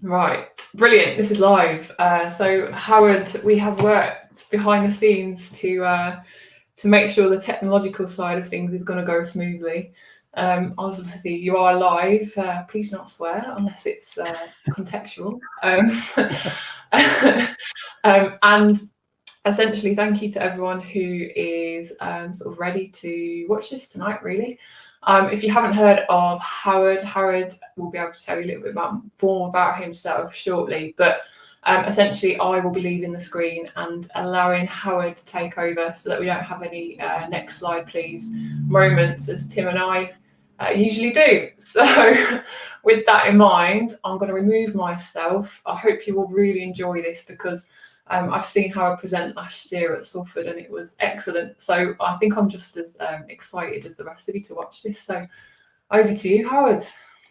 Right, brilliant. This is live. So Howard, we have worked behind the scenes to make sure the technological side of things is going to go smoothly. Obviously, you are live. Please not swear unless it's contextual. And essentially, thank you to everyone who is sort of ready to watch this tonight, really. If you haven't heard of Howard, Howard will be able to tell you a little bit more about himself shortly. But essentially, I will be leaving the screen and allowing Howard to take over so that we don't have any next slide, please, moments as Tim and I usually do. So with that in mind, I'm going to remove myself. I hope you will really enjoy this because I've seen Howard present last year at Salford and it was excellent. So I think I'm just as excited as the rest of you to watch this. So over to you, Howard.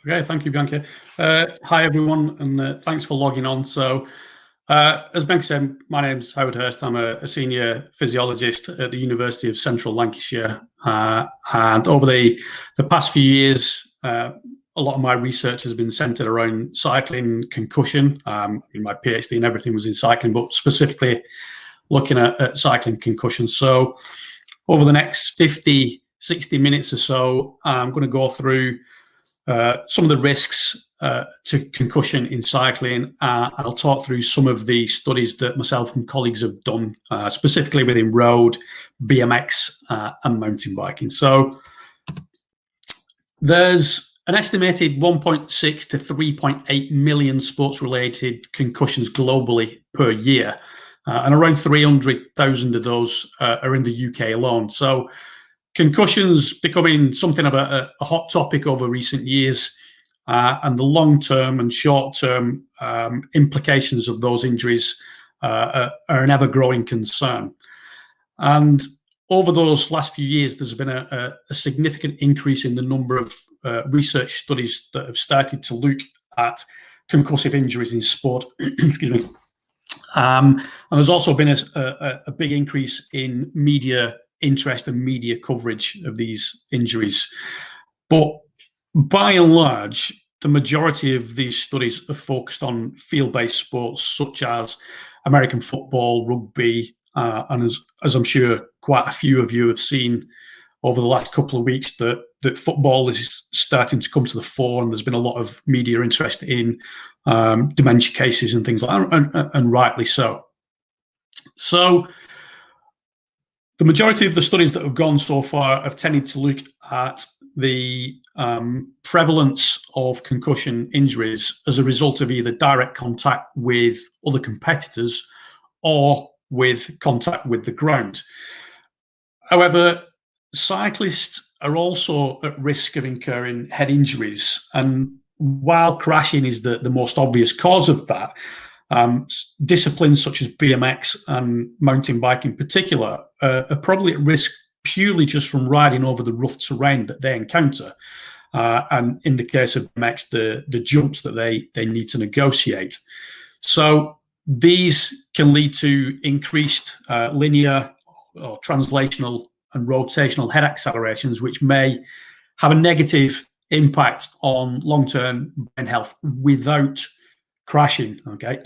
Okay, thank you, Bianca. Hi, everyone, and thanks for logging on. So as Bianca said, my name's Howard Hurst. I'm a senior physiologist at the University of Central Lancashire. And over the past few years, a lot of my research has been centered around cycling concussion. In my PhD and everything was in cycling, but specifically looking at cycling concussion. So over the next 50, 60 minutes or so, I'm going to go through some of the risks to concussion in cycling. I'll talk through some of the studies that myself and colleagues have done, specifically within road, BMX, and mountain biking. So there's an estimated 1.6 to 3.8 million sports-related concussions globally per year, and around 300,000 of those are in the UK alone. So concussions becoming something of a hot topic over recent years, and the long-term and short-term implications of those injuries are an ever-growing concern. And over those last few years, there's been a significant increase in the number of research studies that have started to look at concussive injuries in sport. Excuse me. And there's also been a big increase in media interest and media coverage of these injuries. But by and large, the majority of these studies are focused on field-based sports such as American football, rugby, and as I'm sure quite a few of you have seen over the last couple of weeks, that football is starting to come to the fore, and there's been a lot of media interest in dementia cases and things like that, and rightly so. So the majority of the studies that have gone so far have tended to look at the prevalence of concussion injuries as a result of either direct contact with other competitors or with contact with the ground. However, cyclists are also at risk of incurring head injuries, and while crashing is the most obvious cause of that, disciplines such as BMX and mountain bike in particular are probably at risk purely just from riding over the rough terrain that they encounter, and in the case of BMX, the jumps that they need to negotiate. So these can lead to increased linear or translational and rotational head accelerations, which may have a negative impact on long-term brain health without crashing, okay,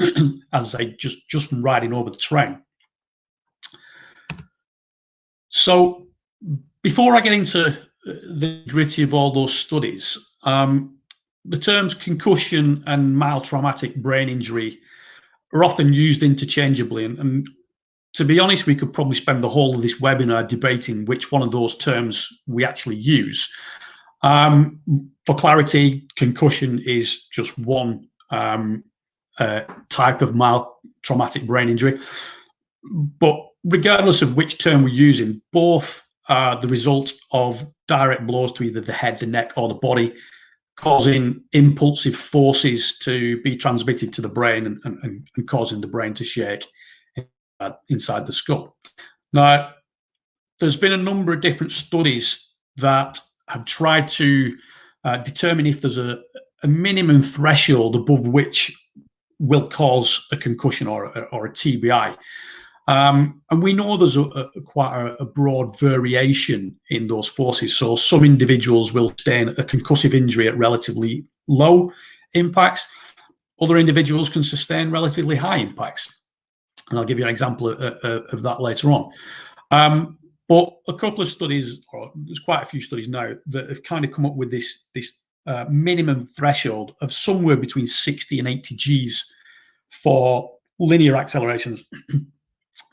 as I say, just from riding over the terrain. So before I get into the gritty of all those studies, the terms concussion and mild traumatic brain injury are often used interchangeably, and to be honest, we could probably spend the whole of this webinar debating which one of those terms we actually use. For clarity, concussion is just one type of mild traumatic brain injury. But regardless of which term we're using, both are the result of direct blows to either the head, the neck, or the body, causing impulsive forces to be transmitted to the brain and causing the brain to shake inside the skull. Now, there's been a number of different studies that have tried to determine if there's a minimum threshold above which will cause a concussion or a TBI. And we know there's quite a broad variation in those forces. So some individuals will sustain a concussive injury at relatively low impacts, other individuals can sustain relatively high impacts. And I'll give you an example of that later on. But a couple of studies, or there's quite a few studies now, that have kind of come up with this minimum threshold of somewhere between 60 and 80 Gs for linear accelerations,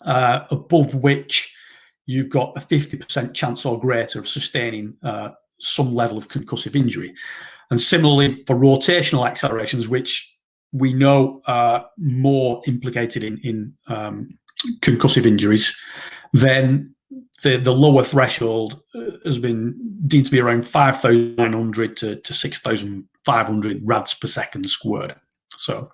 above which you've got a 50% chance or greater of sustaining some level of concussive injury. And similarly for rotational accelerations, which we know are more implicated in concussive injuries, then the lower threshold has been deemed to be around 5,900 to 6,500 rads per second squared. So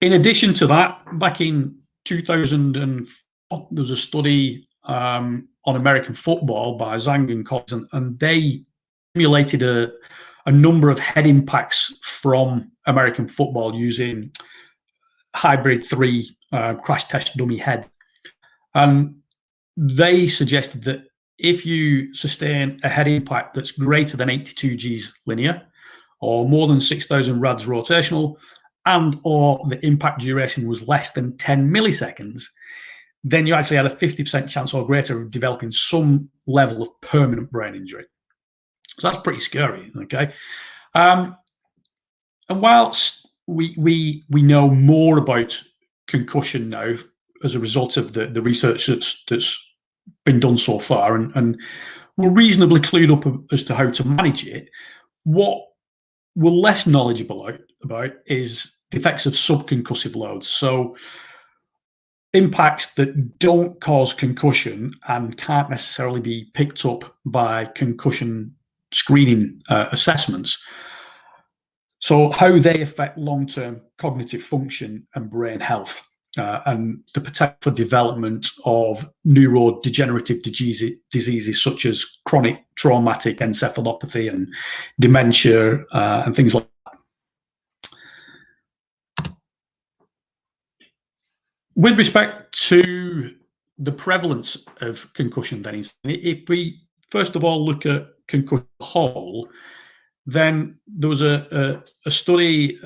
in addition to that, back in 2004, there was a study on American football by Zhang and colleagues, and they simulated a number of head impacts from American football using hybrid 3 crash test dummy head. And they suggested that if you sustain a head impact that's greater than 82 Gs linear, or more than 6,000 rads rotational, and or the impact duration was less than 10 milliseconds, then you actually had a 50% chance or greater of developing some level of permanent brain injury. So that's pretty scary, okay? And whilst we know more about concussion now as a result of the research that's been done so far, and we're reasonably clued up as to how to manage it, what we're less knowledgeable about is the effects of subconcussive loads. So impacts that don't cause concussion and can't necessarily be picked up by concussion screening assessments. So how they affect long-term cognitive function and brain health, and the potential for development of neurodegenerative diseases such as chronic traumatic encephalopathy and dementia and things like that. With respect to the prevalence of concussion, then, if we first of all look at concussion as a whole, then there was a study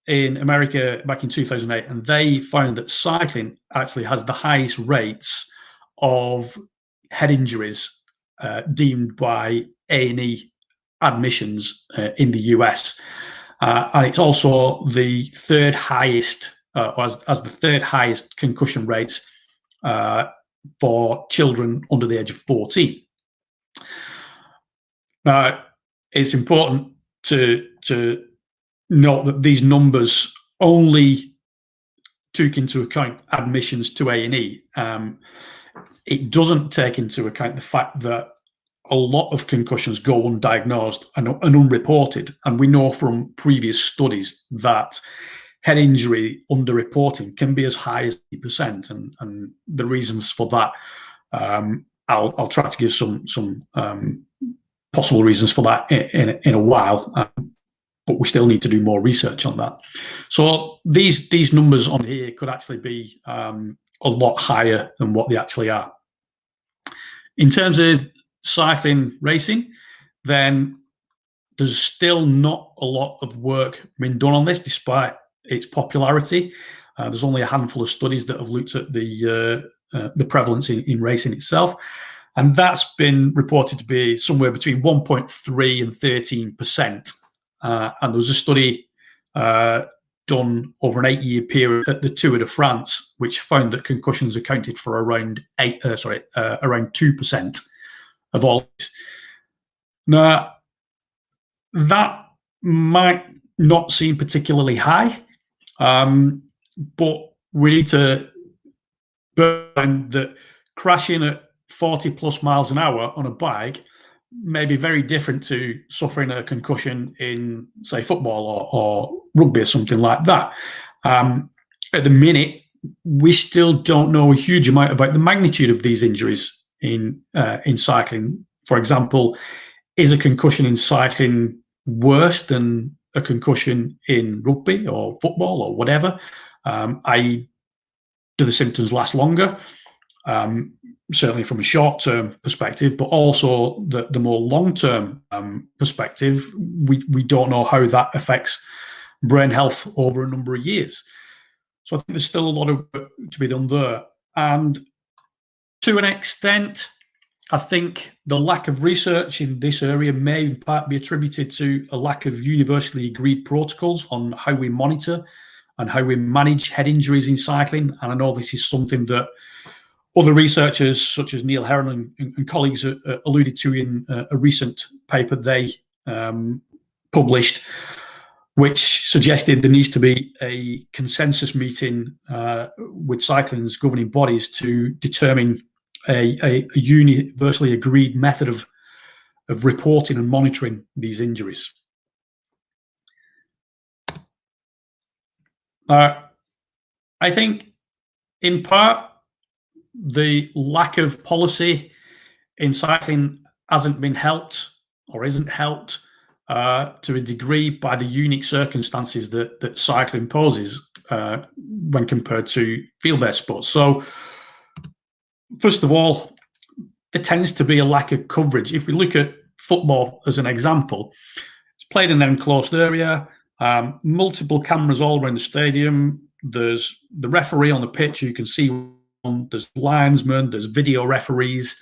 in America back in 2008, and they found that cycling actually has the highest rates of head injuries deemed by A&E admissions in the US. And it's also the third highest, as the third highest concussion rates for children under the age of 14. Now, it's important to note that these numbers only took into account admissions to A&E. It doesn't take into account the fact that a lot of concussions go undiagnosed and unreported. And we know from previous studies that head injury underreporting can be as high as 80%. And the reasons for that, I'll try to give some possible reasons for that in a while, but we still need to do more research on that. So these numbers on here could actually be a lot higher than what they actually are. In terms of cycling racing, then there's still not a lot of work being done on this, despite its popularity. There's only a handful of studies that have looked at the prevalence in racing itself. And that's been reported to be somewhere between 1.3 and 13%. And there was a study done over an 8-year period at the Tour de France, which found that concussions accounted for around 2% of all. Now, that might not seem particularly high, but we need to bear in mind that crashing at 40 plus miles an hour on a bike may be very different to suffering a concussion in, say, football or rugby or something like that. At the minute, we still don't know a huge amount about the magnitude of these injuries in cycling. For example, is a concussion in cycling worse than a concussion in rugby or football or whatever? Do the symptoms last longer? Certainly from a short-term perspective, but also the more long-term perspective, we don't know how that affects brain health over a number of years. So I think there's still a lot of work to be done there. And to an extent, I think the lack of research in this area may in part be attributed to a lack of universally agreed protocols on how we monitor and how we manage head injuries in cycling. And I know this is something that other researchers, such as Neil Heron and colleagues, alluded to in a recent paper they published, which suggested there needs to be a consensus meeting with cycling's governing bodies to determine a universally agreed method of reporting and monitoring these injuries. I think, in part, the lack of policy in cycling hasn't been helped or isn't helped to a degree by the unique circumstances that cycling poses when compared to field-based sports. So, first of all, there tends to be a lack of coverage. If we look at football as an example, it's played in an enclosed area, multiple cameras all around the stadium. There's the referee on the pitch you can see. There's linesmen, there's video referees.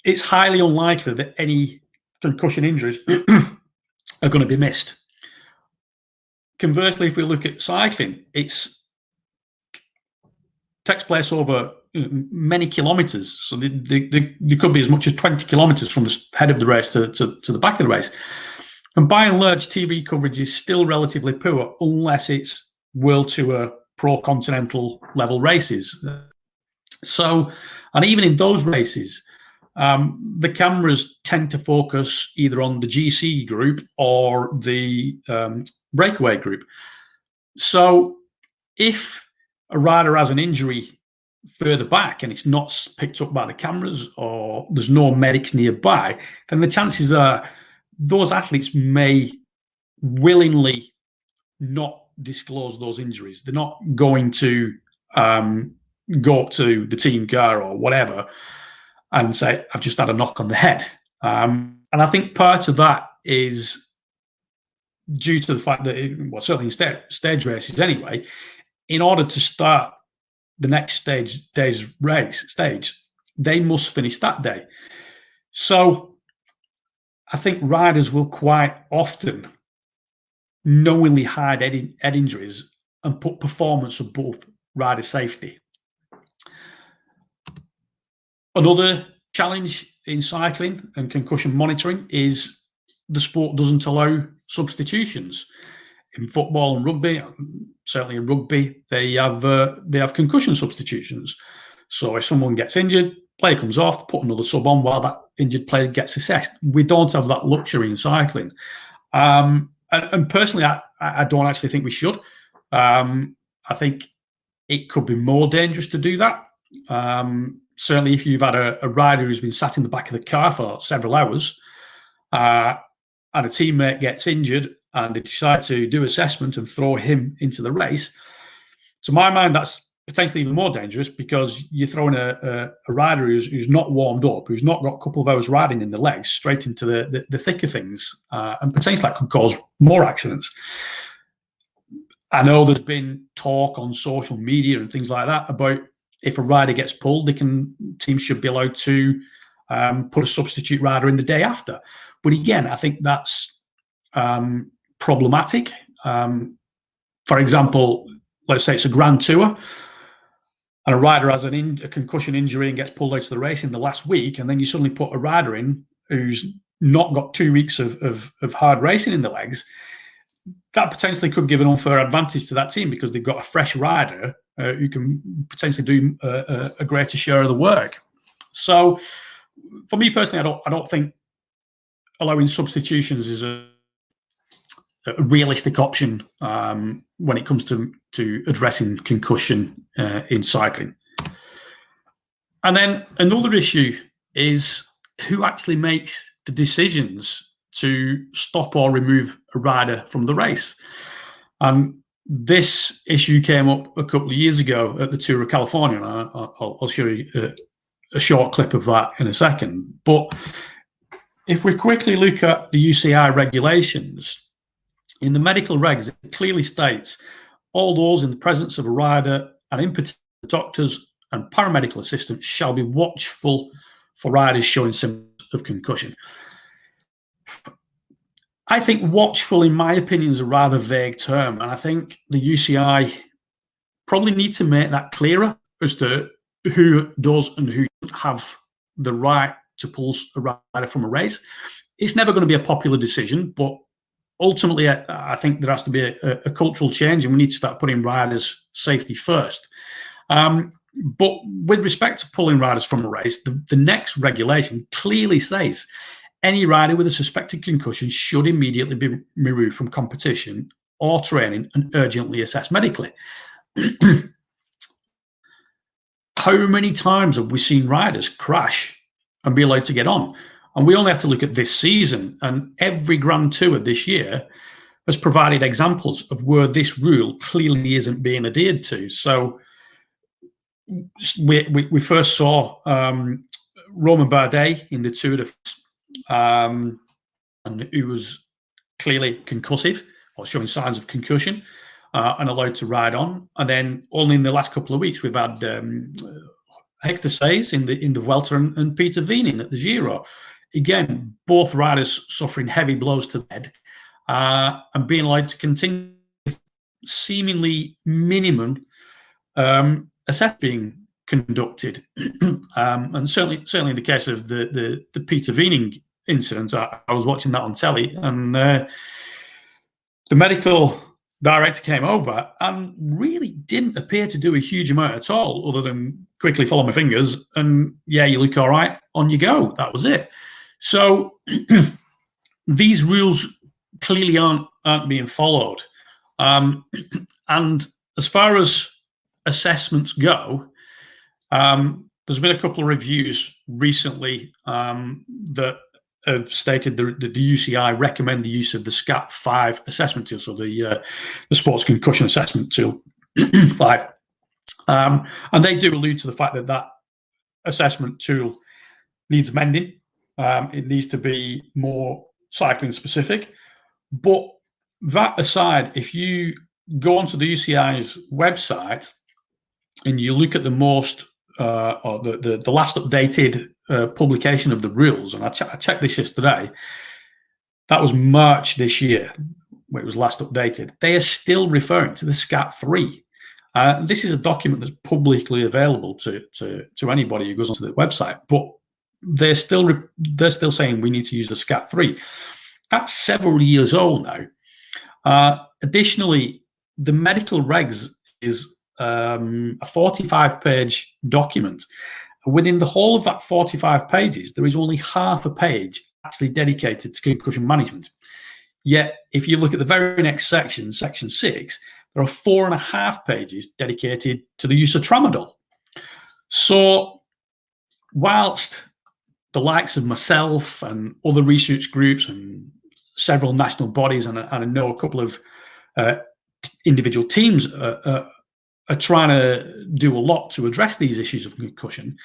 It's highly unlikely that any concussion injuries are going to be missed. Conversely, if we look at cycling, it takes place over many kilometres. So there could be as much as 20 kilometres from the head of the race to the back of the race. And by and large, TV coverage is still relatively poor unless it's World Tour pro-continental level races. So, and even in those races, the cameras tend to focus either on the GC group or the breakaway group. So if a rider has an injury further back and it's not picked up by the cameras or there's no medics nearby, then the chances are those athletes may willingly not disclose those injuries. They're not going to go up to the team car or whatever and say, I've just had a knock on the head. And I think part of that is due to the fact that, certainly in stage races anyway, in order to start the next day's race stage, they must finish that day. So I think riders will quite often knowingly hide head injuries and put performance above rider safety. Another challenge in cycling and concussion monitoring is the sport doesn't allow substitutions. In football and rugby, certainly in rugby, they have concussion substitutions. So if someone gets injured, player comes off, put another sub on while that injured player gets assessed. We don't have that luxury in cycling. And personally, I don't actually think we should. I think it could be more dangerous to do that. Certainly, if you've had a rider who's been sat in the back of the car for several hours and a teammate gets injured and they decide to do assessment and throw him into the race, to my mind, that's potentially even more dangerous because you're throwing a rider who's not warmed up, who's not got a couple of hours riding in the legs, straight into the thick of things, and potentially that could cause more accidents. I know there's been talk on social media and things like that about if a rider gets pulled, teams should be allowed to put a substitute rider in the day after. But again, I think that's problematic. For example, let's say it's a Grand Tour and a rider has a concussion injury and gets pulled out of the race in the last week, and then you suddenly put a rider in who's not got 2 weeks of hard racing in the legs. That potentially could give an unfair advantage to that team because they've got a fresh rider who can potentially do a greater share of the work. So, for me personally, I don't think allowing substitutions is a realistic option when it comes to addressing concussion in cycling. And then another issue is who actually makes the decisions to stop or remove a rider from the race. This issue came up a couple of years ago at the Tour of California, and I'll show you a short clip of that in a second. But if we quickly look at the UCI regulations, In the medical regs, it clearly states all those in the presence of a rider, and in particular doctors and paramedical assistants, shall be watchful for riders showing symptoms of concussion. I think watchful, in my opinion, is a rather vague term, and I think the UCI probably need to make that clearer as to who does and who doesn't have the right to pull a rider from a race. It's never going to be a popular decision, but ultimately, I think there has to be a cultural change, and we need to start putting riders' safety first. But with respect to pulling riders from a race, the next regulation clearly says any rider with a suspected concussion should immediately be removed from competition or training and urgently assessed medically. How many times have we seen riders crash and be allowed to get on? And we only have to look at this season, and every Grand Tour this year has provided examples of where this rule clearly isn't being adhered to. So we first saw Romain Bardet in the Tour de France, and who was clearly concussive or showing signs of concussion, and allowed to ride on. And then only in the last couple of weeks, we've had Hector Saez in the Vuelta and Peter Weening at the Giro. Again, both riders suffering heavy blows to the head and being allowed to continue seemingly minimum assessment being conducted. And certainly in the case of the Peter Weening incident, I was watching that on telly, and the medical director came over and really didn't appear to do a huge amount at all, other than quickly follow my fingers and, yeah, you look all right, on you go. That was it. So these rules clearly aren't being followed. And as far as assessments go, there's been a couple of reviews recently that have stated that the UCI recommend the use of the SCAT-5 assessment tool, so the Sports Concussion Assessment Tool 5. And they do allude to the fact that assessment tool needs mending. It needs to be more cycling specific. But that aside, if you go onto the UCI's website and you look at the most or the last updated publication of the rules, and I checked this yesterday, that was March this year, where it was last updated. They are still referring to the SCAT-3. This is a document that's publicly available to anybody who goes onto the website, but they're still saying we need to use the SCAT-3. That's several years old now. Additionally, the medical regs is a 45-page document. Within the whole of that 45 pages, there is only half a page actually dedicated to concussion management. Yet, if you look at the very next section, section 6, there are 4.5 pages dedicated to the use of tramadol. So, whilst the likes of myself and other research groups and several national bodies, and I know a couple of individual teams are trying to do a lot to address these issues of concussion,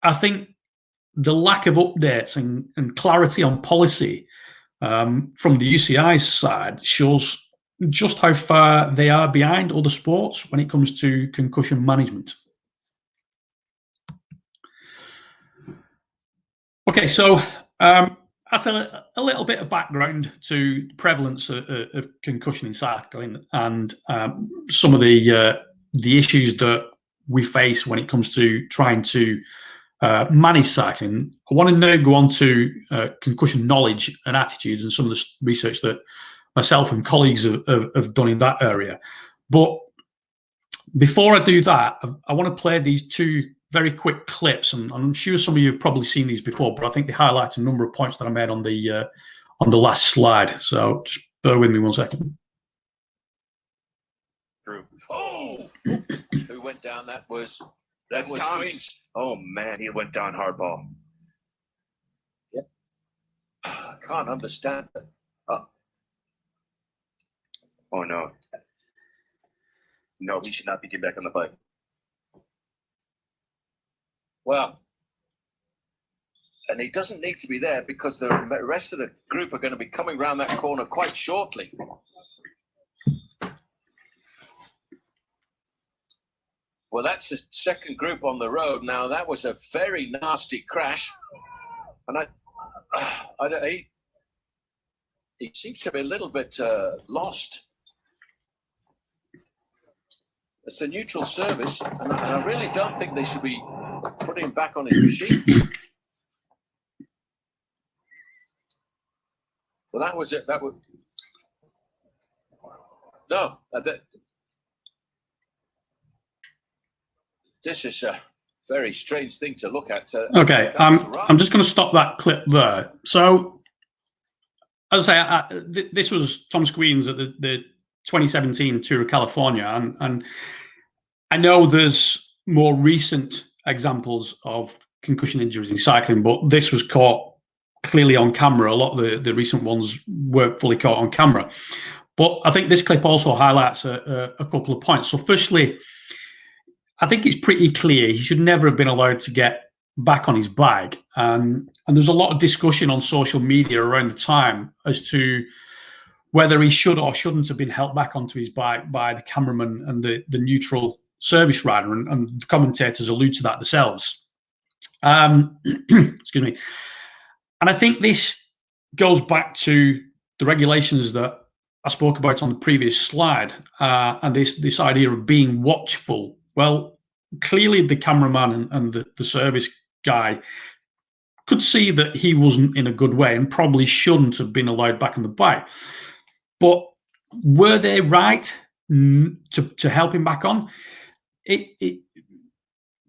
I think the lack of updates and clarity on policy from the UCI's side shows just how far they are behind other sports when it comes to concussion management. Okay, so that's a little bit of background to prevalence of concussion in cycling and some of the issues that we face when it comes to trying to manage cycling. I want to now go on to concussion knowledge and attitudes and some of the research that myself and colleagues have done in that area. But before I do that, I want to play these two very quick clips, and I'm sure some of you have probably seen these before, but I think they highlight a number of points that I made on the last slide. So just bear with me 1 second. Oh, who went down? That's Tom's. Oh man, he went down hardball. Yep. I can't understand it. Oh no. No, he should not be getting back on the bike. Well, and he doesn't need to be there because the rest of the group are going to be coming around that corner quite shortly. Well, that's the second group on the road. Now, that was a very nasty crash. And he seems to be a little bit lost. It's a neutral service, and I really don't think they should be putting him back on his machine. Well, that was it. That was no. This is a very strange thing to look at. Okay, I'm just going to stop that clip there. So, as I say, this was Tom Squeens at the 2017 Tour of California, and I know there's more recent examples of concussion injuries in cycling, but this was caught clearly on camera. A lot of the recent ones weren't fully caught on camera. But I think this clip also highlights a couple of points. So firstly, I think it's pretty clear he should never have been allowed to get back on his bike. And there's a lot of discussion on social media around the time as to whether he should or shouldn't have been helped back onto his bike by the cameraman and the neutral service rider. And the commentators allude to that themselves. Excuse me. And I think this goes back to the regulations that I spoke about on the previous slide, and this idea of being watchful. Well, clearly the cameraman and the service guy could see that he wasn't in a good way and probably shouldn't have been allowed back on the bike. But were they right to help him back on?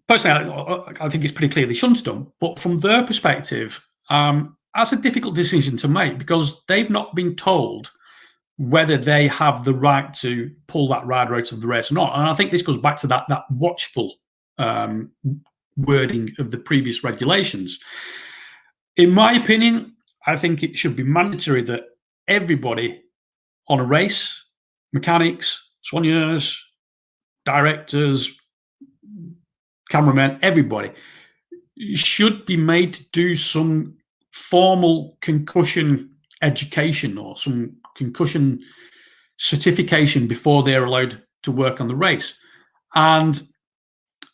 Personally, I think it's pretty clear they shouldn't have done. But from their perspective, that's a difficult decision to make because they've not been told whether they have the right to pull that rider out of the race or not. And I think this goes back to that watchful wording of the previous regulations. In my opinion, I think it should be mandatory that everybody on a race, mechanics, soigneurs, directors, cameramen, everybody should be made to do some formal concussion education or some concussion certification before they're allowed to work on the race. And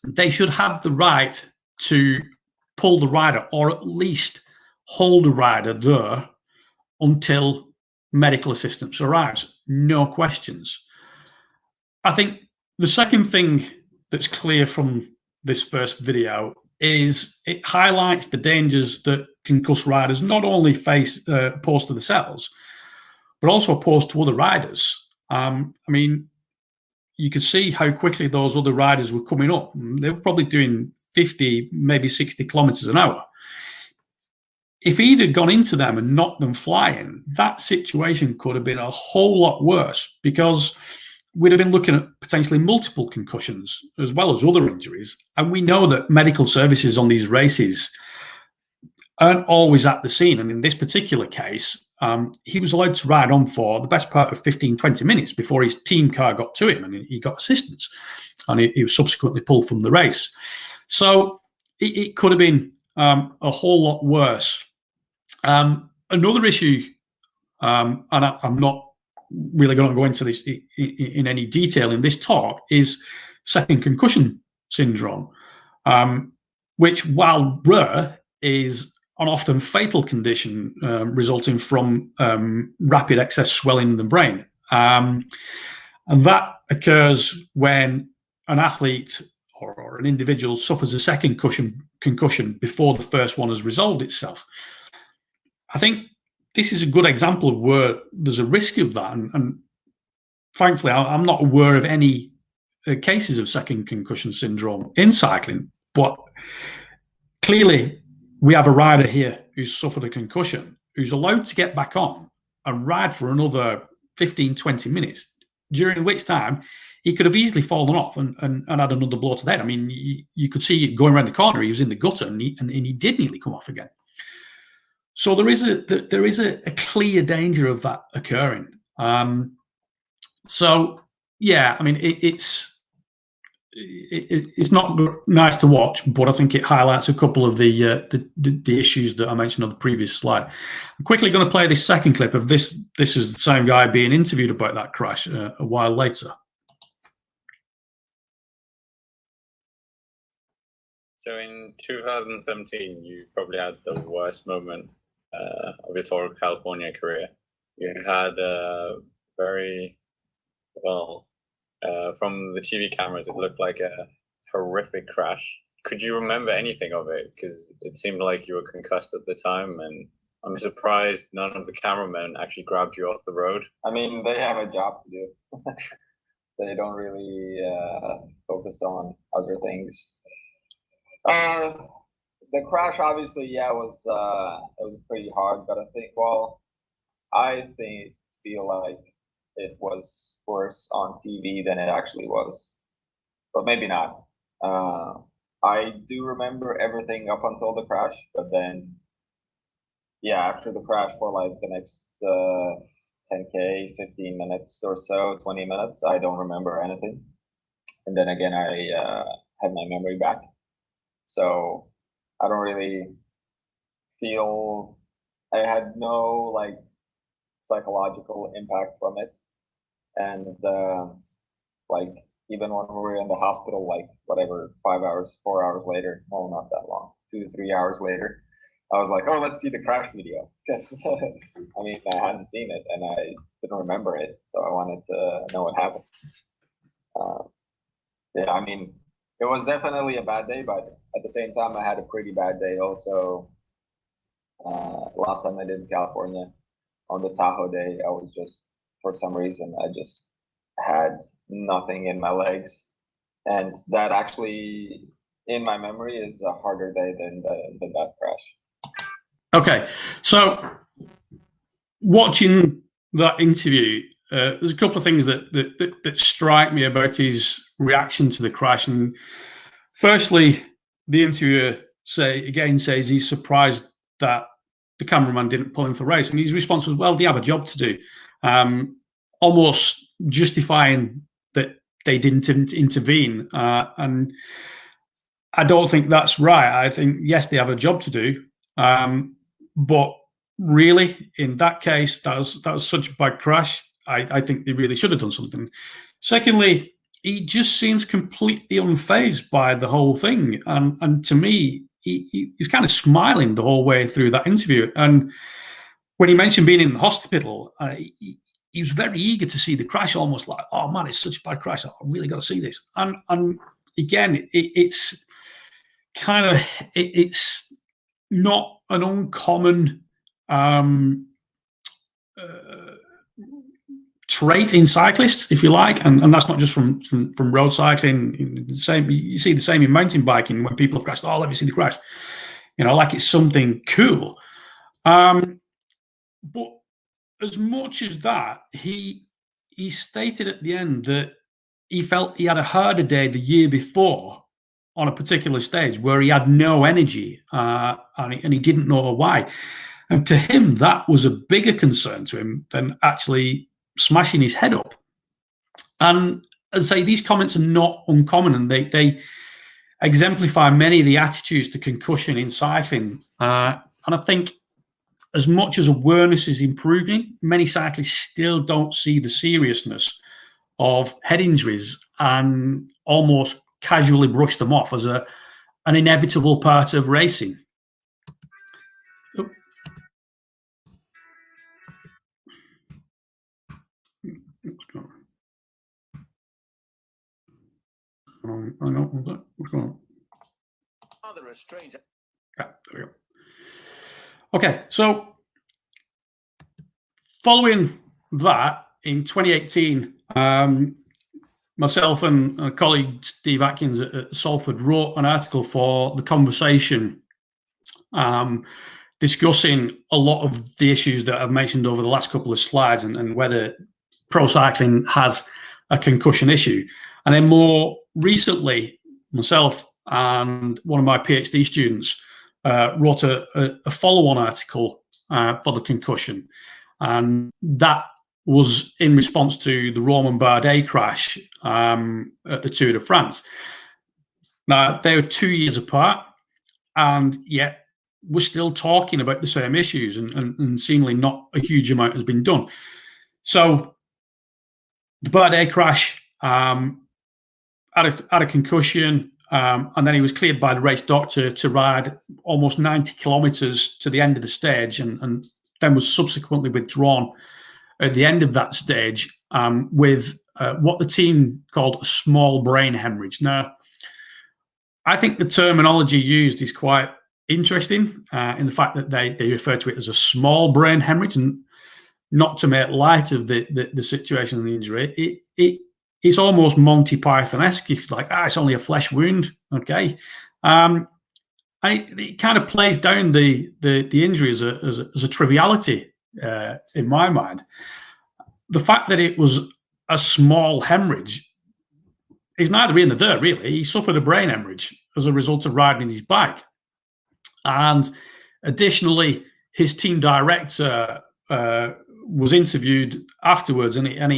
they should have the right to pull the rider or at least hold the rider there until medical assistance arrives. No questions. I think the second thing that's clear from this first video is it highlights the dangers that concussed riders not only pose to themselves, but also pose to other riders. I mean, you could see how quickly those other riders were coming up. They were probably doing 50, maybe 60 kilometers an hour. If he'd have gone into them and knocked them flying, that situation could have been a whole lot worse because we'd have been looking at potentially multiple concussions as well as other injuries. And we know that medical services on these races aren't always at the scene. And in this particular case, he was allowed to ride on for the best part of 15, 20 minutes before his team car got to him and he got assistance. And he was subsequently pulled from the race. So it could have been a whole lot worse. Another issue, and I'm not really going to go into this in any detail in this talk, is second concussion syndrome, which, while rare, is an often fatal condition resulting from rapid excess swelling in the brain. And that occurs when an athlete or an individual suffers a second concussion before the first one has resolved itself. I think this is a good example of where there's a risk of that. And thankfully, I'm not aware of any cases of second concussion syndrome in cycling. But clearly, we have a rider here who's suffered a concussion, who's allowed to get back on and ride for another 15, 20 minutes, during which time he could have easily fallen off and had another blow to the head. I mean, you could see it going around the corner. He was in the gutter and he did nearly come off again. So there is a clear danger of that occurring. So yeah, I mean, it's not nice to watch, but I think it highlights a couple of the issues that I mentioned on the previous slide. I'm quickly going to play this second clip of this. This is the same guy being interviewed about that crash a while later. So in 2017, you probably had the worst moment of your Tour of California career. You had very, well, from the TV cameras, it looked like a horrific crash. Could you remember anything of it? Because it seemed like you were concussed at the time, and I'm surprised none of the cameramen actually grabbed you off the road. I mean, they have a job to do. They don't really focus on other things. The crash, obviously, yeah, it was pretty hard, but I feel like it was worse on TV than it actually was, but maybe not. I do remember everything up until the crash, but then, yeah, after the crash for like the next 10K, 15 minutes or so, 20 minutes, I don't remember anything. And then again, I had my memory back. So I don't really feel, I had no like psychological impact from it. And like even when we were in the hospital, like whatever, 5 hours, 4 hours later, no, not that long, 2 to 3 hours later, I was like, oh, let's see the crash video. Because I mean, I hadn't seen it and I didn't remember it. So I wanted to know what happened. Yeah, I mean, it was definitely a bad day, but at the same time, I had a pretty bad day also. Last time I did in California, on the Tahoe day, I was just, for some reason, I just had nothing in my legs. And that actually, in my memory, is a harder day than that crash. Okay, so watching that interview, there's a couple of things that strike me about his reaction to the crash. And firstly, the interviewer says he's surprised that the cameraman didn't pull him for the race, and his response was, "Well, they have a job to do," almost justifying that they didn't intervene. And I don't think that's right. I think yes, they have a job to do, but really, in that case, that was such a bad crash. I think they really should have done something. Secondly, he just seems completely unfazed by the whole thing. And to me, he was kind of smiling the whole way through that interview. And when he mentioned being in the hospital, he was very eager to see the crash, almost like, oh man, it's such a bad crash. I really got to see this. And again, it's kind of, it's not an uncommon trait in cyclists, if you like, and that's not just from road cycling. The same, you see the same in mountain biking when people have crashed. Oh, let me see the crash, like it's something cool. But as much as that, he stated at the end that he felt he had a harder day the year before on a particular stage where he had no energy, and he didn't know why. And to him, that was a bigger concern to him than actually smashing his head up. And as I say, these comments are not uncommon, and they exemplify many of the attitudes to concussion in cycling. And I think as much as awareness is improving, many cyclists still don't see the seriousness of head injuries and almost casually brush them off as an inevitable part of racing. What's going on? Father, a stranger. Yeah, there we go. Okay, so following that, in 2018, myself and a colleague, Steve Atkins at Salford, wrote an article for The Conversation, discussing a lot of the issues that I've mentioned over the last couple of slides, and whether pro cycling has a concussion issue. And then more recently, myself and one of my PhD students wrote a follow-on article for The Concussion. And that was in response to the Romain Bardet crash at the Tour de France. Now, they were 2 years apart, and yet we're still talking about the same issues, and seemingly not a huge amount has been done. So the Bardet crash, had a concussion, and then he was cleared by the race doctor to ride almost 90 kilometres to the end of the stage, and then was subsequently withdrawn at the end of that stage with what the team called a small brain hemorrhage. Now, I think the terminology used is quite interesting in the fact that they refer to it as a small brain hemorrhage, and not to make light of the situation and the injury. It's almost Monty Python-esque, if you like. It's only a flesh wound, okay. And it kind of plays down the injury as a triviality in my mind. The fact that it was a small hemorrhage is neither here nor there, really. He suffered a brain hemorrhage as a result of riding his bike. And additionally, his team director was interviewed afterwards, and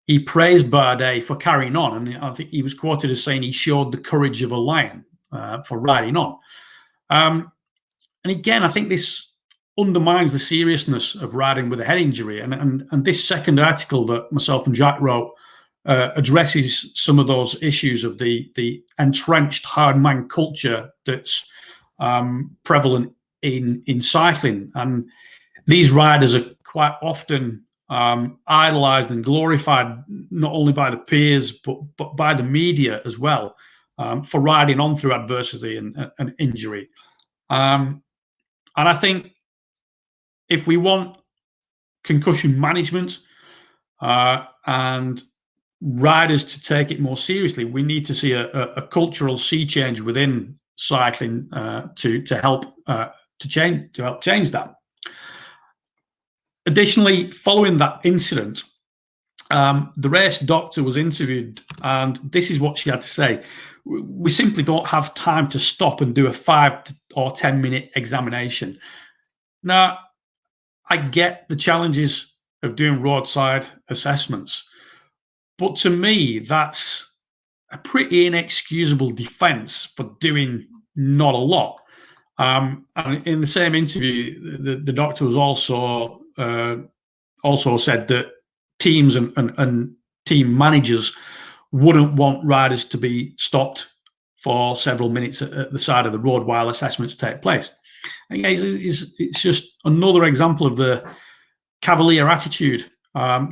he praised Bardet for carrying on. And I think he was quoted as saying he showed the courage of a lion for riding on. And again, I think this undermines the seriousness of riding with a head injury. And this second article that myself and Jack wrote addresses some of those issues of the entrenched hard man culture that's prevalent in cycling. And these riders are quite often idolized and glorified, not only by the peers, but by the media as well, for riding on through adversity and injury. And I think if we want concussion management and riders to take it more seriously, we need to see a cultural sea change within cycling to help change that. Additionally, following that incident, the race doctor was interviewed, and this is what she had to say. We simply don't have time to stop and do a 5 or 10 minute examination. Now, I get the challenges of doing roadside assessments, but to me, that's a pretty inexcusable defense for doing not a lot. And in the same interview, the doctor was also said that teams and team managers wouldn't want riders to be stopped for several minutes at the side of the road while assessments take place. And it's just another example of the cavalier attitude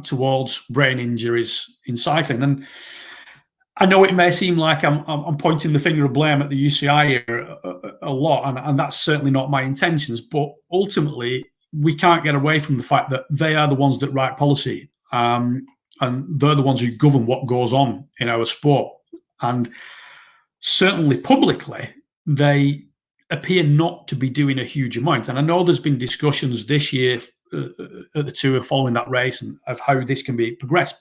towards brain injuries in cycling. And I know it may seem like I'm pointing the finger of blame at the UCI here a lot, and that's certainly not my intentions. But ultimately, we can't get away from the fact that they are the ones that write policy, and they're the ones who govern what goes on in our sport. And certainly publicly, they appear not to be doing a huge amount. And I know there's been discussions this year at the Tour following that race and of how this can be progressed.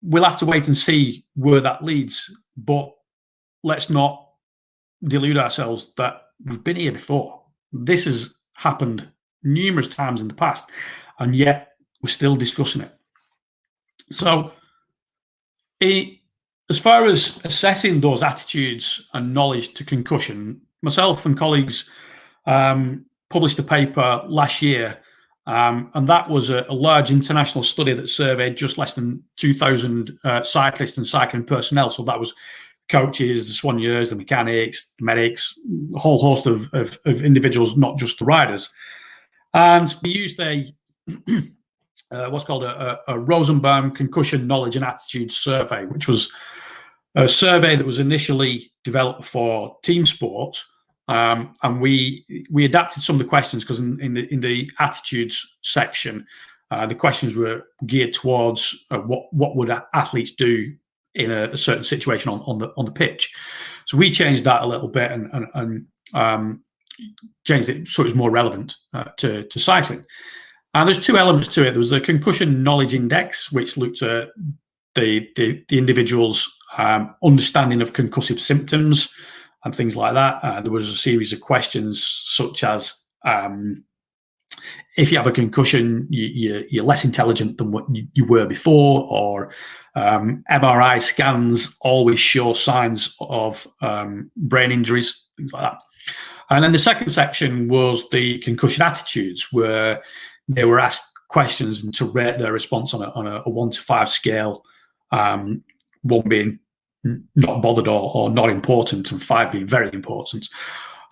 We'll have to wait and see where that leads. But let's not delude ourselves that we've been here before. This has happened numerous times in the past, and yet we're still discussing it. So as far as assessing those attitudes and knowledge to concussion, myself and colleagues published a paper last year, and that was a large international study that surveyed just less than 2,000 cyclists and cycling personnel. So that was coaches, the soigneurs, the mechanics, the medics, a whole host of individuals, not just the riders. And we used what's called a Rosenbaum Concussion Knowledge and Attitude Survey, which was a survey that was initially developed for team sports. And we adapted some of the questions because in the attitudes section, the questions were geared towards what would athletes do in a certain situation on the pitch. So we changed that a little bit and changed it so it was more relevant to cycling. And there's two elements to it. There was the Concussion Knowledge Index, which looked at the individual's understanding of concussive symptoms and things like that. There was a series of questions such as if you have a concussion, you're less intelligent than what you were before, or MRI scans always show signs of brain injuries, things like that. And then the second section was the concussion attitudes, where they were asked questions and to rate their response on a 1 to 5 scale, 1 being not bothered or not important, and 5 being very important.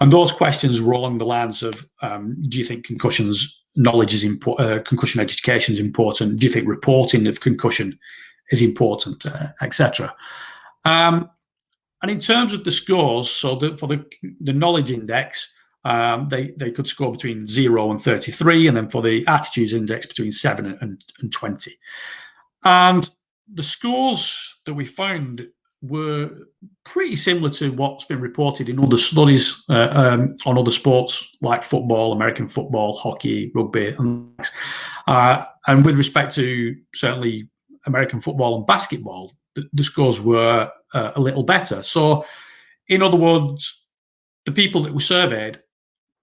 And those questions were along the lines of, do you think concussions knowledge is important, concussion education is important? Do you think reporting of concussion is important, etc.? And in terms of the scores, so for the knowledge index, they could score between 0 and 33, and then for the attitudes index between 7 and 20. And the scores that we found were pretty similar to what's been reported in other studies on other sports like football, American football, hockey, rugby, and with respect to certainly American football and basketball, the scores were a little better. So, in other words, the people that we surveyed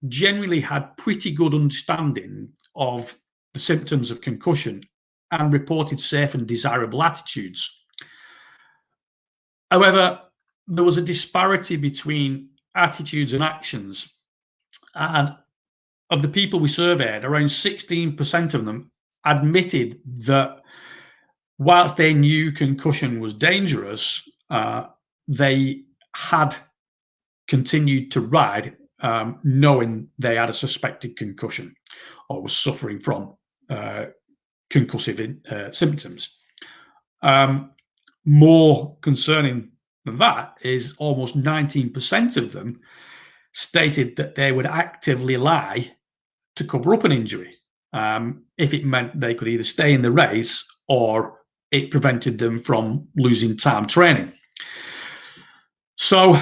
generally had pretty good understanding of the symptoms of concussion and reported safe and desirable attitudes. However, there was a disparity between attitudes and actions. And of the people we surveyed, around 16% of them admitted that whilst they knew concussion was dangerous, they had continued to ride knowing they had a suspected concussion or was suffering from concussive symptoms. More concerning than that is almost 19% of them stated that they would actively lie to cover up an injury if it meant they could either stay in the race or it prevented them from losing time training. So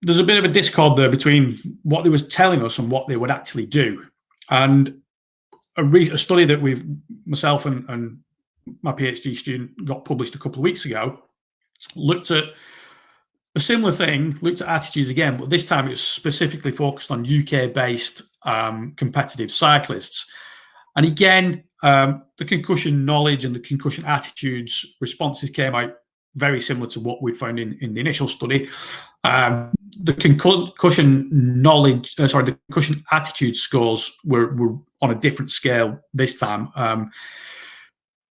there's a bit of a discord there between what they was telling us and what they would actually do. And a study that myself and my PhD student got published a couple of weeks ago looked at a similar thing, looked at attitudes again, but this time it was specifically focused on UK-based competitive cyclists. And again, the concussion knowledge and the concussion attitudes responses came out very similar to what we'd found in the initial study. The concussion knowledge, the concussion attitude scores were on a different scale this time,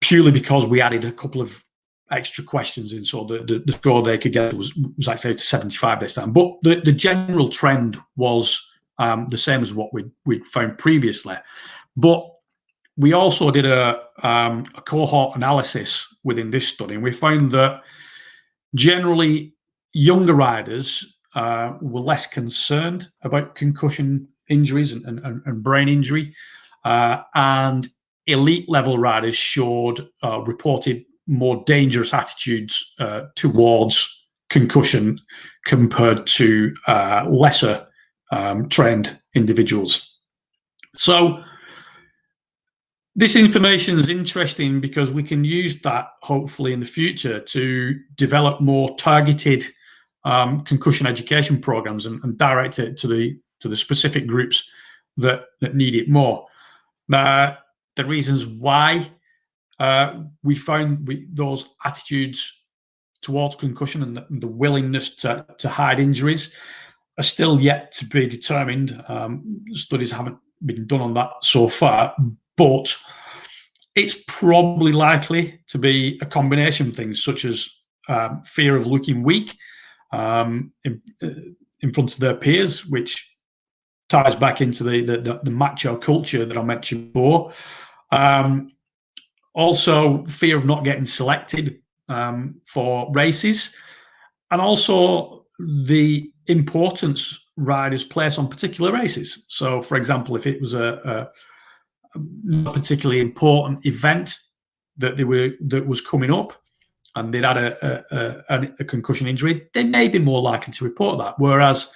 purely because we added a couple of extra questions in, so the score they could get was actually to 75 this time. But the general trend was the same as what we'd found previously. But we also did a cohort analysis within this study, and we found that generally younger riders were less concerned about concussion injuries and brain injury, and elite level riders reported more dangerous attitudes towards concussion compared to lesser trained individuals. So this information is interesting because we can use that hopefully in the future to develop more targeted concussion education programs and direct it to the specific groups that need it more. The reasons why we found those attitudes towards concussion and the willingness to hide injuries are still yet to be determined. Studies haven't been done on that so far, but it's probably likely to be a combination of things such as fear of looking weak in front of their peers, which ties back into the macho culture that I mentioned before. Also, fear of not getting selected for races, and also the importance riders place on particular races. So, for example, if it was a particularly important event that was coming up, and they'd had a concussion injury, they may be more likely to report that. Whereas,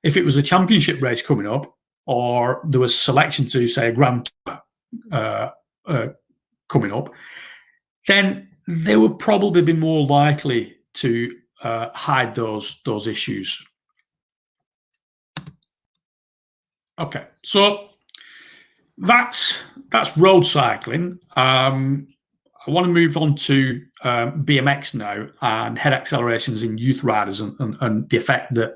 if it was a championship race coming up, or there was selection to, say, a Grand Tour coming up, then they would probably be more likely to hide those issues. Okay, so that's road cycling. I want to move on to BMX now and head accelerations in youth riders and the effect that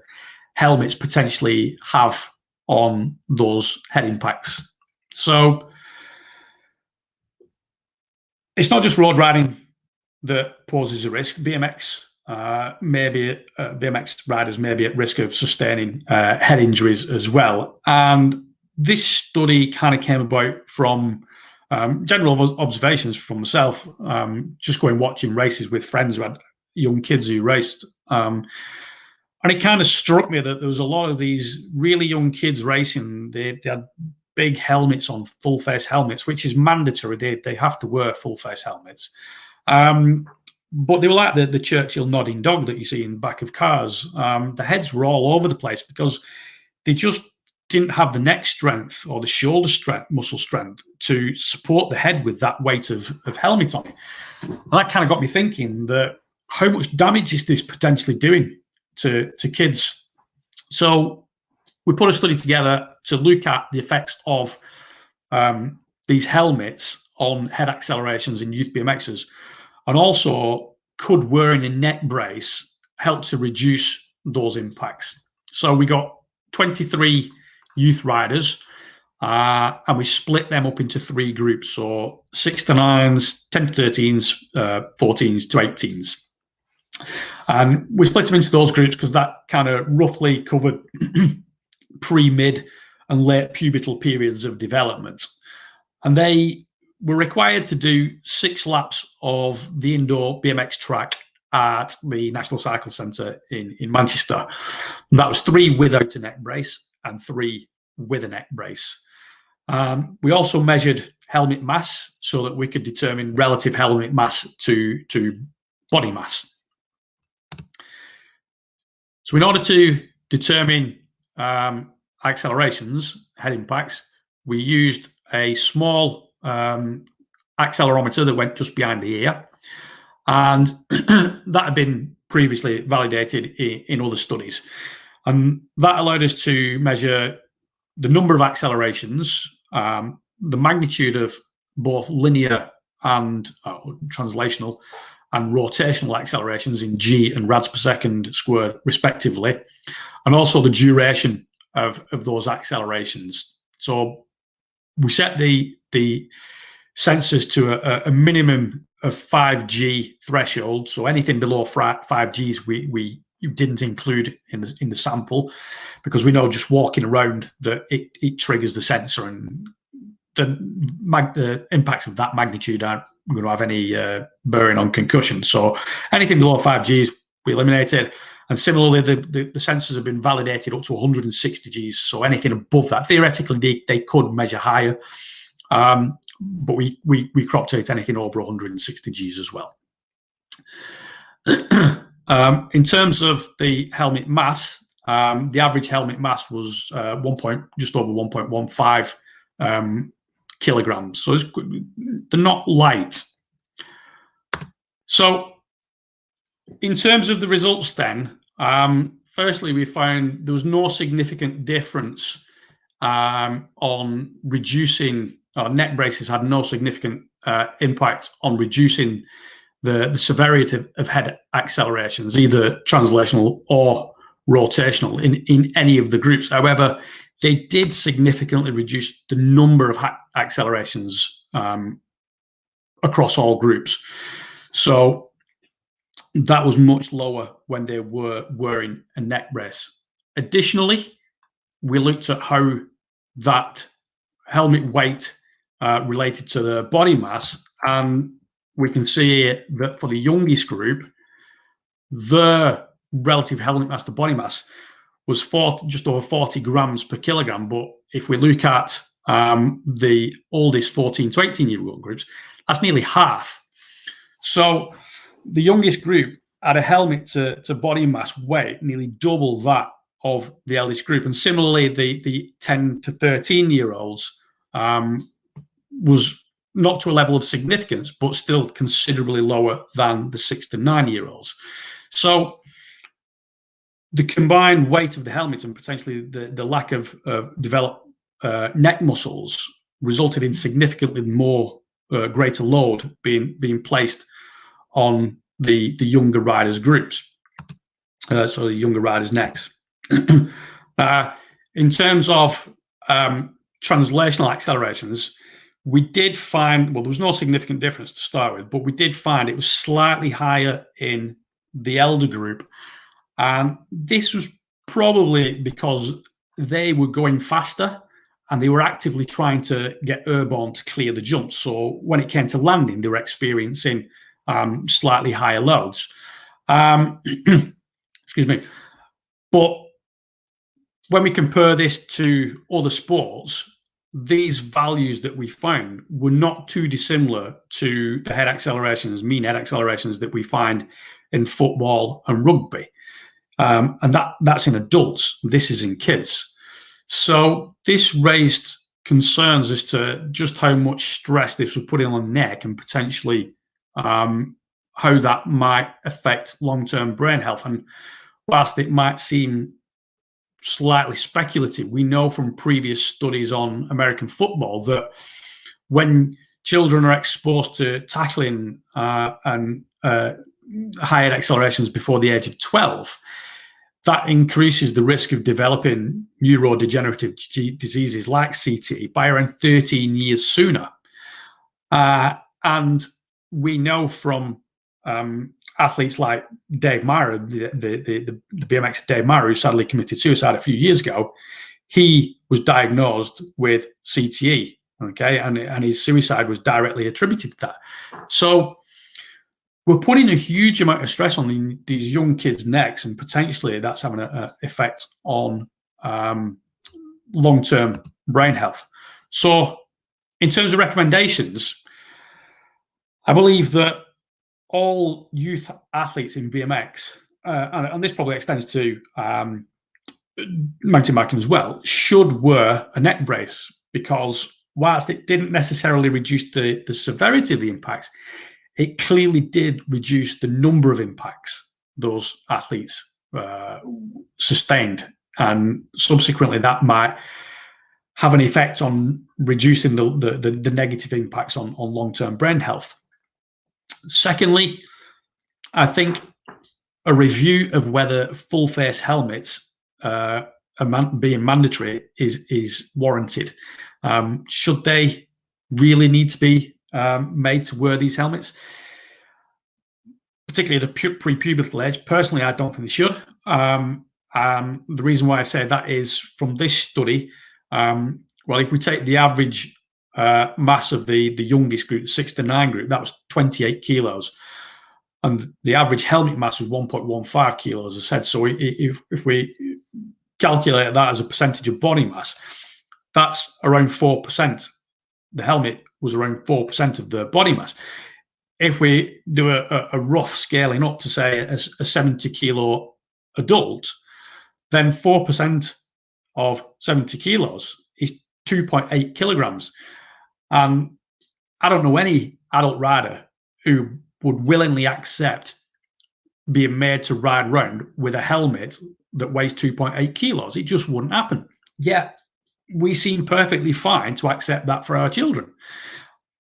helmets potentially have on those head impacts. So it's not just road riding that poses a risk. BMX maybe BMX riders may be at risk of sustaining head injuries as well. And this study kind of came about from general observations from myself, just going watching races with friends who had young kids who raced. And it kind of struck me that there was a lot of these really young kids racing. They had big helmets on, full face helmets, which is mandatory. They have to wear full face helmets. But they were like the Churchill nodding dog that you see in the back of cars. The heads were all over the place because they just didn't have the neck strength or the shoulder strength, muscle strength to support the head with that weight of helmet on it. And that kind of got me thinking that how much damage is this potentially doing to kids? So we put a study together to look at the effects of these helmets on head accelerations in youth BMXers. And also, could wearing a neck brace help to reduce those impacts? So we got 23 youth riders, and we split them up into 3 groups. So 6 to 9s, 10 to 13s, 14s to 18s. And we split them into those groups because that kind of roughly covered pre, mid, and late pubertal periods of development. And they were required to do 6 laps of the indoor BMX track at the National Cycle Centre in Manchester. And that was 3 without a neck brace and 3 with a neck brace. We also measured helmet mass so that we could determine relative helmet mass to body mass. So in order to determine accelerations, head impacts, we used a small accelerometer that went just behind the ear, and that had been previously validated in other studies, and that allowed us to measure the number of accelerations, the magnitude of both linear and translational and rotational accelerations in G and rads per second squared respectively, and also the duration of those accelerations. So we set the sensors to a minimum of 5G threshold. So anything below 5Gs, we didn't include in the sample, because we know just walking around that it triggers the sensor, and the impacts of that magnitude aren't going to have any bearing on concussion. So anything below 5Gs, we eliminated. And similarly, the sensors have been validated up to 160 Gs. So anything above that, theoretically, they could measure higher. But we cropped out anything over 160 Gs as well. In terms of the helmet mass, the average helmet mass was just over 1.15 kilograms. So they're not light. So in terms of the results then, firstly, we found there was no significant difference on reducing, neck braces had no significant impact on reducing the severity of head accelerations, either translational or rotational in any of the groups. However, they did significantly reduce the number of accelerations across all groups. So that was much lower when they were wearing a neck brace. Additionally, we looked at how that helmet weight related to the body mass, and we can see that for the youngest group, the relative helmet mass to body mass was just over 40 grams per kilogram. But if we look at the oldest 14 to 18-year-old groups, that's nearly half. So the youngest group had a helmet to body mass weight nearly double that of the eldest group. And similarly, the 10 to 13-year-olds was not to a level of significance, but still considerably lower than the 6 to 9-year-olds. So the combined weight of the helmet and potentially the lack of developed neck muscles resulted in significantly more greater load being placed on the younger riders' groups, so the younger riders' necks. In terms of translational accelerations, we did find, well, there was no significant difference to start with, but we did find it was slightly higher in the elder group. And this was probably because they were going faster and they were actively trying to get airborne to clear the jumps. So when it came to landing, they were experiencing slightly higher loads. Excuse me. But when we compare this to other sports, these values that we found were not too dissimilar to the head accelerations, mean head accelerations that we find in football and rugby. And that's in adults. This is in kids. So this raised concerns as to just how much stress this was putting on the neck and potentially how that might affect long-term brain health. And whilst it might seem slightly speculative, we know from previous studies on American football that when children are exposed to tackling and higher accelerations before the age of 12, that increases the risk of developing neurodegenerative diseases like CTE by around 13 years sooner. And we know from athletes like Dave Myra, the BMX Dave Myra, who sadly committed suicide a few years ago, he was diagnosed with CTE, okay, and his suicide was directly attributed to that. So we're putting a huge amount of stress on these young kids' necks, and potentially that's having an effect on long-term brain health. So in terms of recommendations, I believe that all youth athletes in BMX, and this probably extends to mountain biking as well, should wear a neck brace, because whilst it didn't necessarily reduce the severity of the impacts, it clearly did reduce the number of impacts those athletes sustained. And subsequently, that might have an effect on reducing the negative impacts on long-term brain health. Secondly, I think a review of whether full-face helmets being mandatory is warranted. Should they really need to be made to wear these helmets, particularly at the pre-pubertal age? Personally, I don't think they should. The reason why I say that is from this study, well, if we take the average mass of the youngest group, the 6 to 9 group, that was 28 kilos. And the average helmet mass was 1.15 kilos, as I said. So if we calculate that as a percentage of body mass, that's around 4%. The helmet was around 4% of the body mass. If we do a rough scaling up to say a 70 kilo adult, then 4% of 70 kilos is 2.8 kilograms. And I don't know any adult rider who would willingly accept being made to ride around with a helmet that weighs 2.8 kilos. It just wouldn't happen. Yet we seem perfectly fine to accept that for our children.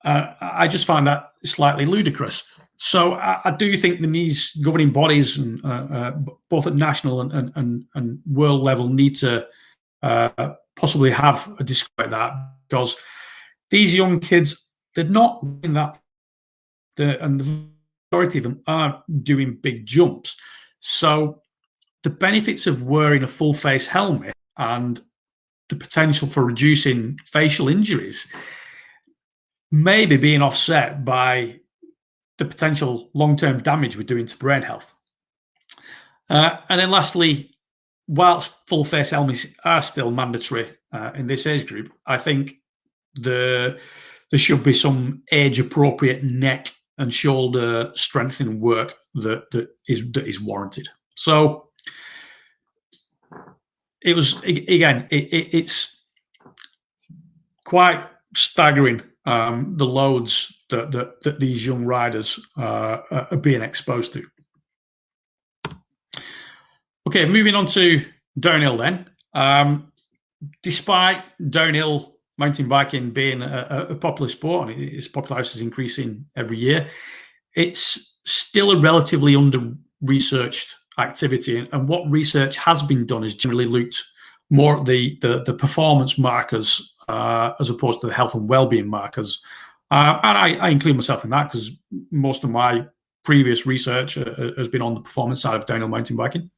I just find that slightly ludicrous. So I do think these governing bodies, and both at national and world level, need to possibly have a discussion about that, because these young kids, they're not in that, and the majority of them aren't doing big jumps. So the benefits of wearing a full face helmet and the potential for reducing facial injuries may be being offset by the potential long-term damage we're doing to brain health. And then lastly, whilst full face helmets are still mandatory in this age group, I think there should be some age-appropriate neck and shoulder strengthening work that is warranted. So it was, again, it's quite staggering, the loads that these young riders are being exposed to. Okay, moving on to downhill then. Despite downhill mountain biking being a popular sport, and its popularity is increasing every year, it's still a relatively under-researched activity. And what research has been done is generally looked more at the performance markers as opposed to the health and well-being markers. And I include myself in that, because most of my previous research has been on the performance side of downhill mountain biking.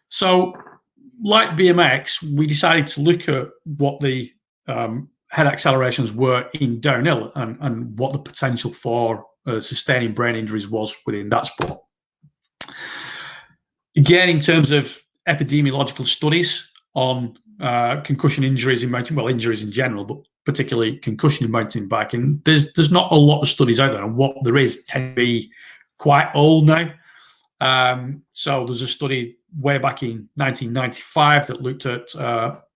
So, like BMX, we decided to look at what the head accelerations were in downhill and what the potential for sustaining brain injuries was within that sport. Again, in terms of epidemiological studies on concussion injuries in mountain, well, injuries in general, but particularly concussion in mountain biking, there's not a lot of studies out there, and what there is tend to be quite old now. So there's a study way back in 1995 that looked at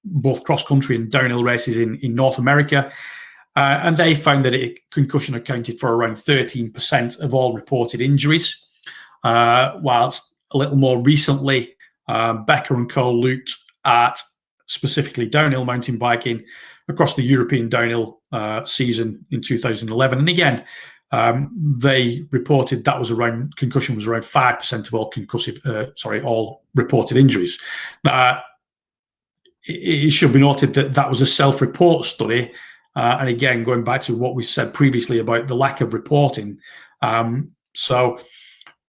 both cross-country and downhill races in North America, and they found that concussion accounted for around 13% of all reported injuries, whilst a little more recently, Becker and co. looked at specifically downhill mountain biking across the European downhill season in 2011. And again, they reported that concussion was around 5% of all all reported injuries. It should be noted that that was a self-report study. And again, going back to what we said previously about the lack of reporting. So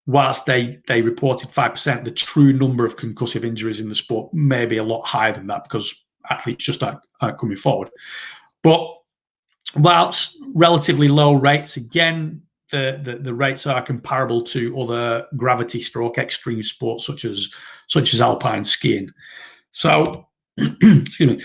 whilst they reported 5%, the true number of concussive injuries in the sport may be a lot higher than that because athletes just aren't coming forward. But whilst relatively low rates, again, the rates are comparable to other gravity stroke extreme sports such as alpine skiing. So, excuse me.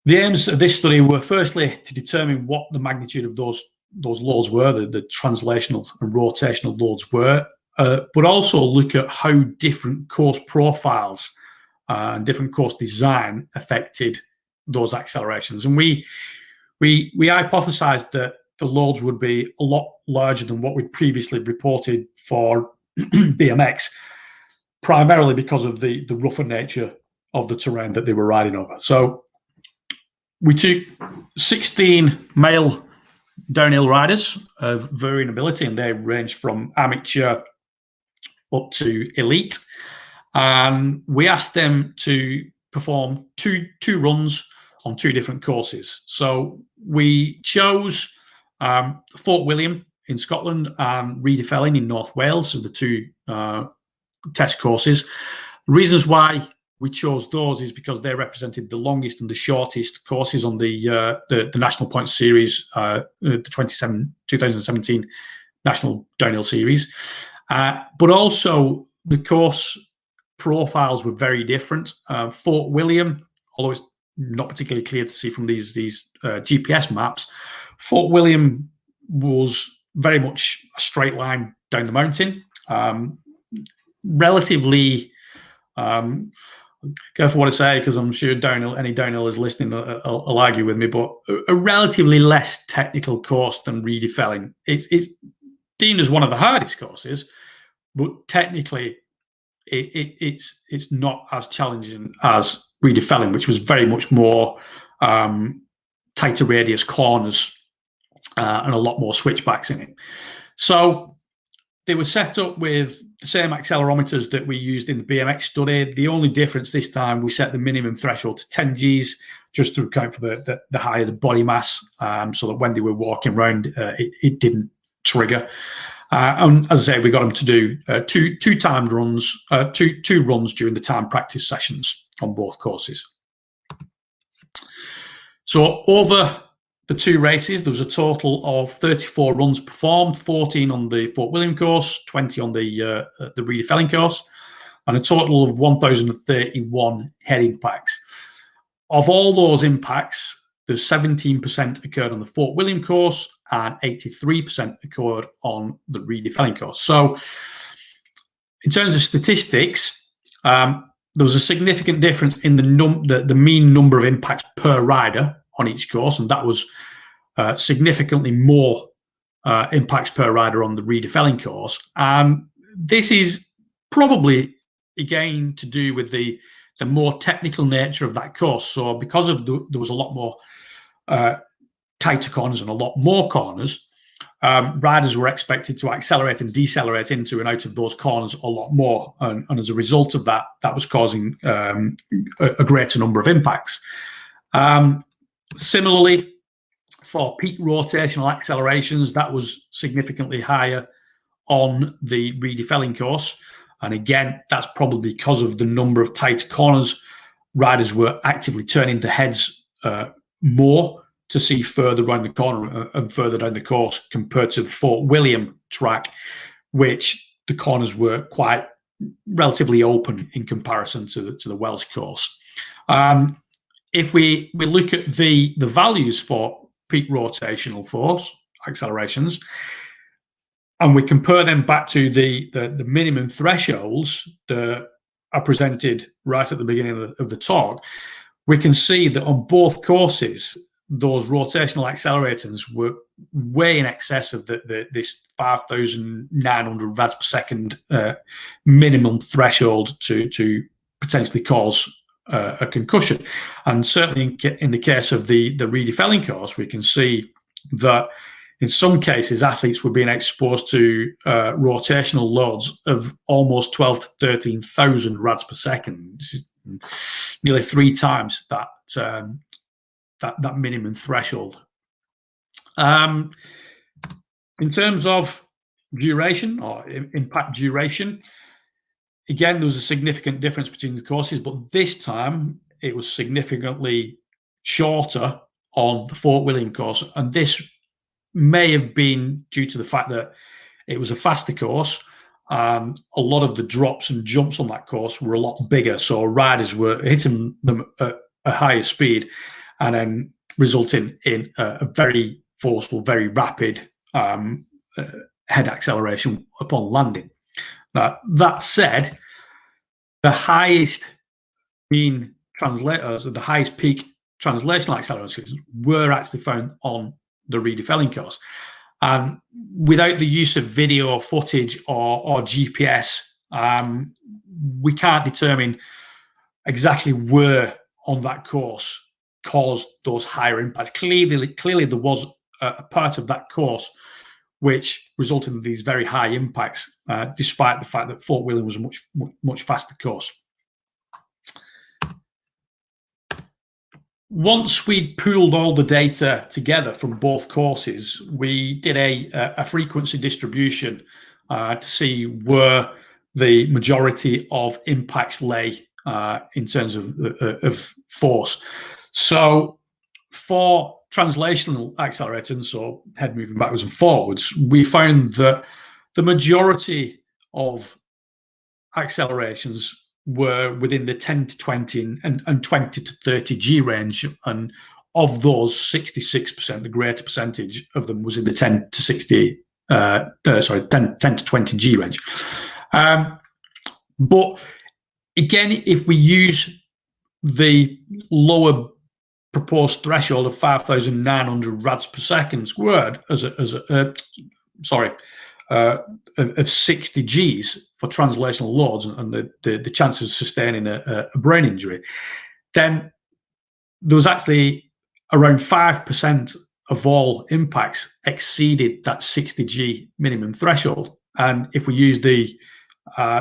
The aims of this study were firstly to determine what the magnitude of those loads were, the translational and rotational loads were, but also look at how different course profiles and different course design affected those accelerations. And we hypothesized that the loads would be a lot larger than what we'd previously reported for BMX, primarily because of the rougher nature of the terrain that they were riding over. So we took 16 male downhill riders of varying ability, and they range from amateur up to elite. And we asked them to perform two runs on two different courses. So we chose Fort William in Scotland and Rhydyfelin in North Wales as the two test courses. Reasons why we chose those is because they represented the longest and the shortest courses on the National Points Series, the 2017 National Downhill Series. But also the course profiles were very different. Fort William, although it's not particularly clear to see from these GPS maps, Fort William was very much a straight line down the mountain. Relatively, careful what I say because I'm sure any downhillers listening will argue with me, but a relatively less technical course than Rhydyfelin. It's deemed as one of the hardest courses, but technically it's not as challenging as Rhydyfelin, which was very much more tighter radius corners and a lot more switchbacks in it. So they were set up with the same accelerometers that we used in the BMX study. The only difference this time, we set the minimum threshold to 10 Gs just to account for the higher the body mass, so that when they were walking around, it didn't trigger. And as I say, we got them to do two timed runs, two runs during the time practice sessions on both courses. So over the two races, there was a total of 34 runs performed, 14 on the Fort William course, 20 on the Rhydyfelin course, and a total of 1,031 head impacts. Of all those impacts, there's 17% occurred on the Fort William course and 83% occurred on the Rhydyfelin course. So in terms of statistics, there was a significant difference in the mean number of impacts per rider on each course, and that was significantly more impacts per rider on the Rhydyfelin course. This is probably, again, to do with the more technical nature of that course. So because there was a lot more tighter corners and a lot more corners, riders were expected to accelerate and decelerate into and out of those corners a lot more. And as a result of that, that was causing a greater number of impacts. Similarly, for peak rotational accelerations, that was significantly higher on the Reedy-Felling course. And again, that's probably because of the number of tighter corners. Riders were actively turning their heads more to see further around the corner and further down the course compared to the Fort William track, which the corners were quite relatively open in comparison to the Welsh course. If we look at the values for peak rotational force accelerations, and we compare them back to the minimum thresholds that are presented right at the beginning of the talk, we can see that on both courses, those rotational accelerators were way in excess of this 5,900 rads per second minimum threshold to potentially cause a concussion. And certainly in the case of the Reedy-Felling course, we can see that in some cases, athletes were being exposed to rotational loads of almost 12 to 13,000 rads per second, nearly 3 times that minimum threshold. In terms of duration or impact duration, again, there was a significant difference between the courses, but this time it was significantly shorter on the Fort William course, and this may have been due to the fact that it was a faster course. A lot of the drops and jumps on that course were a lot bigger, so riders were hitting them at a higher speed, and then resulting in a very forceful, very rapid head acceleration upon landing. Now, that said, the highest peak translational accelerators were actually found on the Reedy-Felling course. And without the use of video footage or GPS, we can't determine exactly where on that course caused those higher impacts. Clearly there was a part of that course which resulted in these very high impacts, despite the fact that Fort William was a much faster course. Once we'd pooled all the data together from both courses, we did a frequency distribution to see where the majority of impacts lay in terms of force. So for translational accelerators, so head moving backwards and forwards, we found that the majority of accelerations were within the 10 to 20 and 20 to 30 G range, and of those, 66%, the greater percentage of them, was in the 10 to 20 G range. But again, if we use the lower proposed threshold of 5,900 rads per second squared of 60 Gs for translational loads and the chance of sustaining a brain injury, then there was actually around 5% of all impacts exceeded that 60 G minimum threshold. And if we use the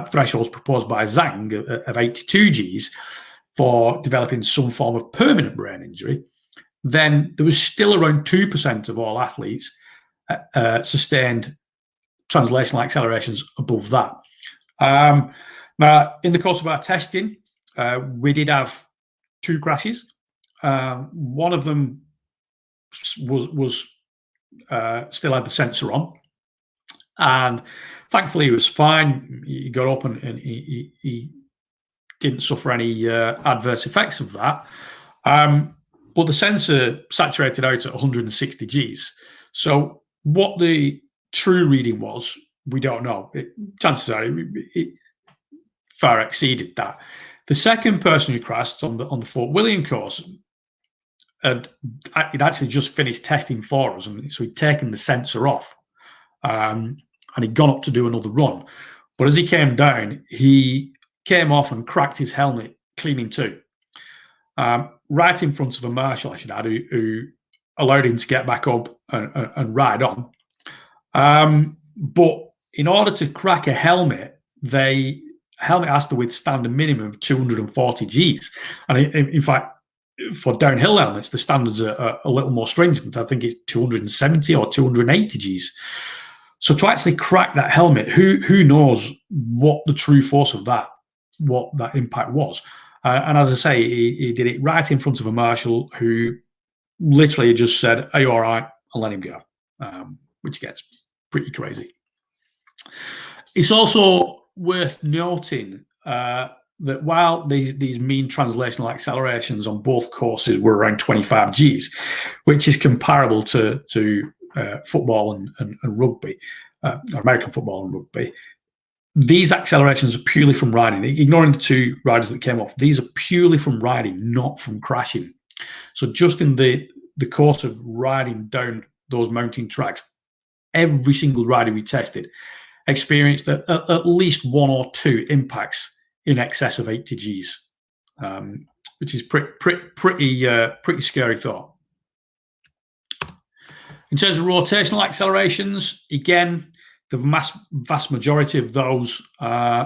thresholds proposed by Zhang of 82 Gs for developing some form of permanent brain injury, then there was still around 2% of all athletes sustained translational accelerations above that. Now, in the course of our testing, we did have 2 crashes. One of them was still had the sensor on, and thankfully he was fine. He got up and he didn't suffer any adverse effects of that. But the sensor saturated out at 160 Gs. So what the true reading was, we don't know. Chances are it far exceeded that. The second person who crashed on the Fort William course, he'd actually just finished testing for us, and so he'd taken the sensor off, and he'd gone up to do another run. But as he came down, he came off and cracked his helmet clean in two, right in front of a marshal, I should add, who allowed him to get back up and ride on. But in order to crack a helmet, helmet has to withstand a minimum of 240 Gs. And in fact, for downhill helmets, the standards are a little more stringent. I think it's 270 or 280 Gs. So to actually crack that helmet, who knows what the true force of what that impact was. And as I say, he did it right in front of a marshal who literally just said, "Are you all right?" and let him go, which gets pretty crazy. It's also worth noting that while these mean translational accelerations on both courses were around 25 Gs, which is comparable to football and rugby, American football and rugby, these accelerations are purely from riding. Ignoring the two riders that came off, these are purely from riding, not from crashing. So just in the course of riding down those mountain tracks, every single rider we tested experienced at least one or two impacts in excess of 80 Gs, which is pretty scary thought. In terms of rotational accelerations, again, the vast majority of those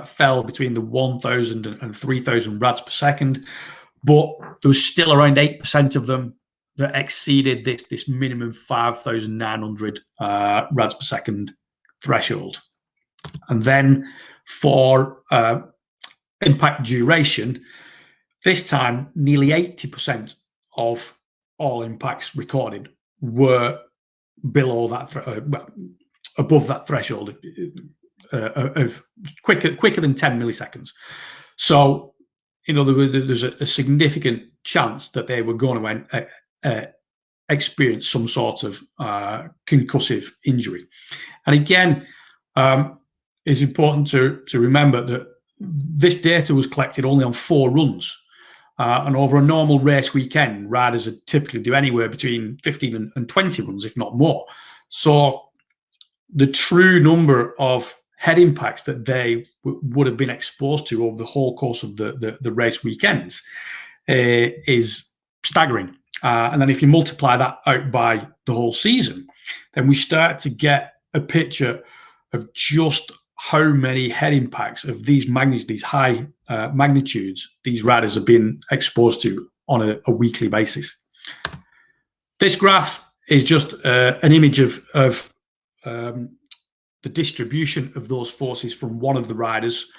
fell between the 1,000 and 3,000 rads per second, but there was still around 8% of them that exceeded this minimum 5,900 rads per second threshold. And then for impact duration, this time nearly 80% of all impacts recorded were below that, above that threshold of quicker than 10 milliseconds. So, there's a significant chance that they were going to experience some sort of concussive injury. And again, it's important to remember that this data was collected only on 4 runs. And over a normal race weekend, riders would typically do anywhere between 15 and 20 runs, if not more. So the true number of head impacts that they would have been exposed to over the whole course of the race weekends is staggering. And then if you multiply that out by the whole season, then we start to get a picture of just how many head impacts of these magnitudes, these high magnitudes, these riders have been exposed to on a weekly basis. This graph is just an image of the distribution of those forces from one of the riders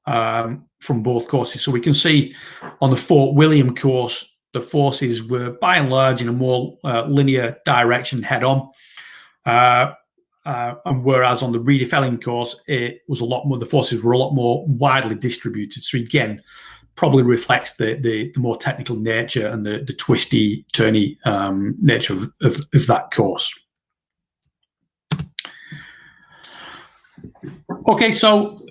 from both courses. So we can see on the Fort William course, the forces were by and large in a more linear direction head-on. And whereas on the Reedy Felling course, it was a lot more, the forces were a lot more widely distributed. So again, probably reflects the more technical nature and the twisty, turny nature of that course. Okay, so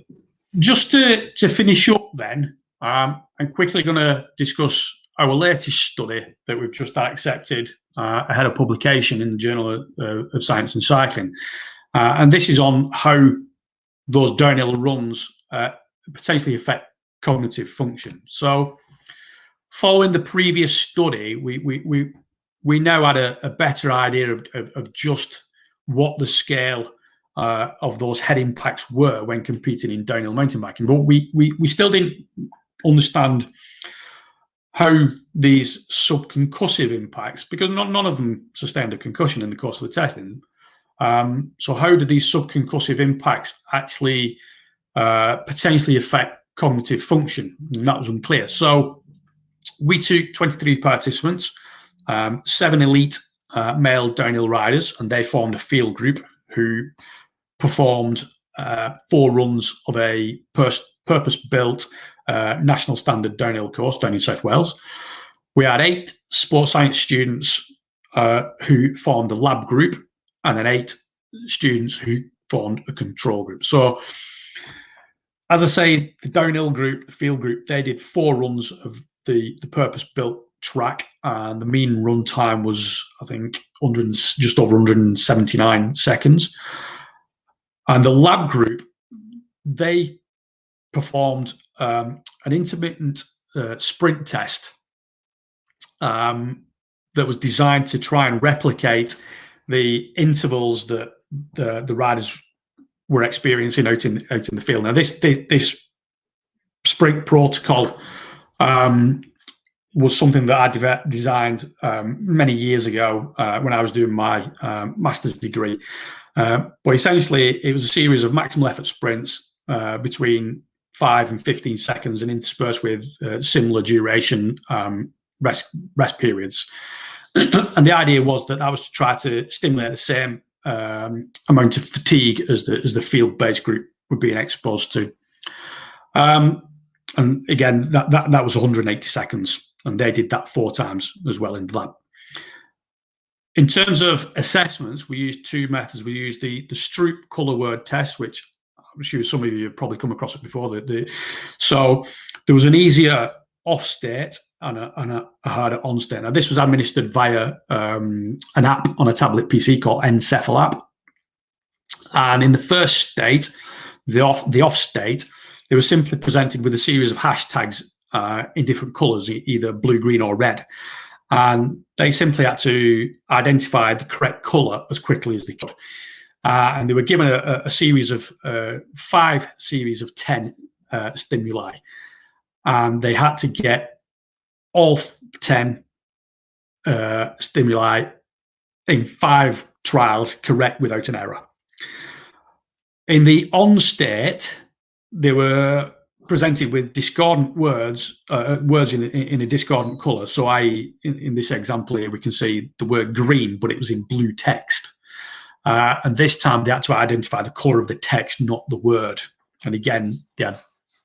just to finish up then, I'm quickly going to discuss our latest study that we've just had accepted ahead of publication in the Journal of Science and Cycling. And this is on how those downhill runs potentially affect cognitive function. So following the previous study, we now had a better idea of just what the scale of those head impacts were when competing in downhill mountain biking. But we still didn't understand how these subconcussive impacts, because none of them sustained a concussion in the course of the testing. So how do these subconcussive impacts actually potentially affect cognitive function? And that was unclear. So we took 23 participants, 7 elite male downhill riders, and they formed a field group who performed 4 runs of a purpose-built national standard downhill course down in South Wales. We had 8 sports science students who formed a lab group, and then 8 students who formed a control group. So, as I say, the downhill group, the field group, they did 4 runs of the purpose-built track, and the mean run time was, I think, just over 179 seconds. And the lab group, they performed an intermittent sprint test that was designed to try and replicate the intervals that the riders were experiencing out in the field. Now, this sprint protocol was something that I designed many years ago when I was doing my master's degree. But essentially, it was a series of maximal effort sprints between 5 and 15 seconds and interspersed with similar duration rest periods. And the idea was that was to try to stimulate the same amount of fatigue as the field-based group were being exposed to. And again, that was 180 seconds, and they did that 4 times as well in the lab. In terms of assessments, we used 2 methods. We used the Stroop colour word test, which I'm sure some of you have probably come across it before. So there was an easier off state and a harder on state. Now, this was administered via an app on a tablet PC called Encephalab. And in the first state, the off state, they were simply presented with a series of hashtags in different colours, either blue, green, or red. And they simply had to identify the correct colour as quickly as they could. And they were given a series of 5 series of 10 stimuli. And they had to get all 10 stimuli in 5 trials correct without an error. In the on state, they were presented with discordant words in a discordant colour. So in this example here, we can see the word green, but it was in blue text. And this time they had to identify the colour of the text, not the word. And again, they had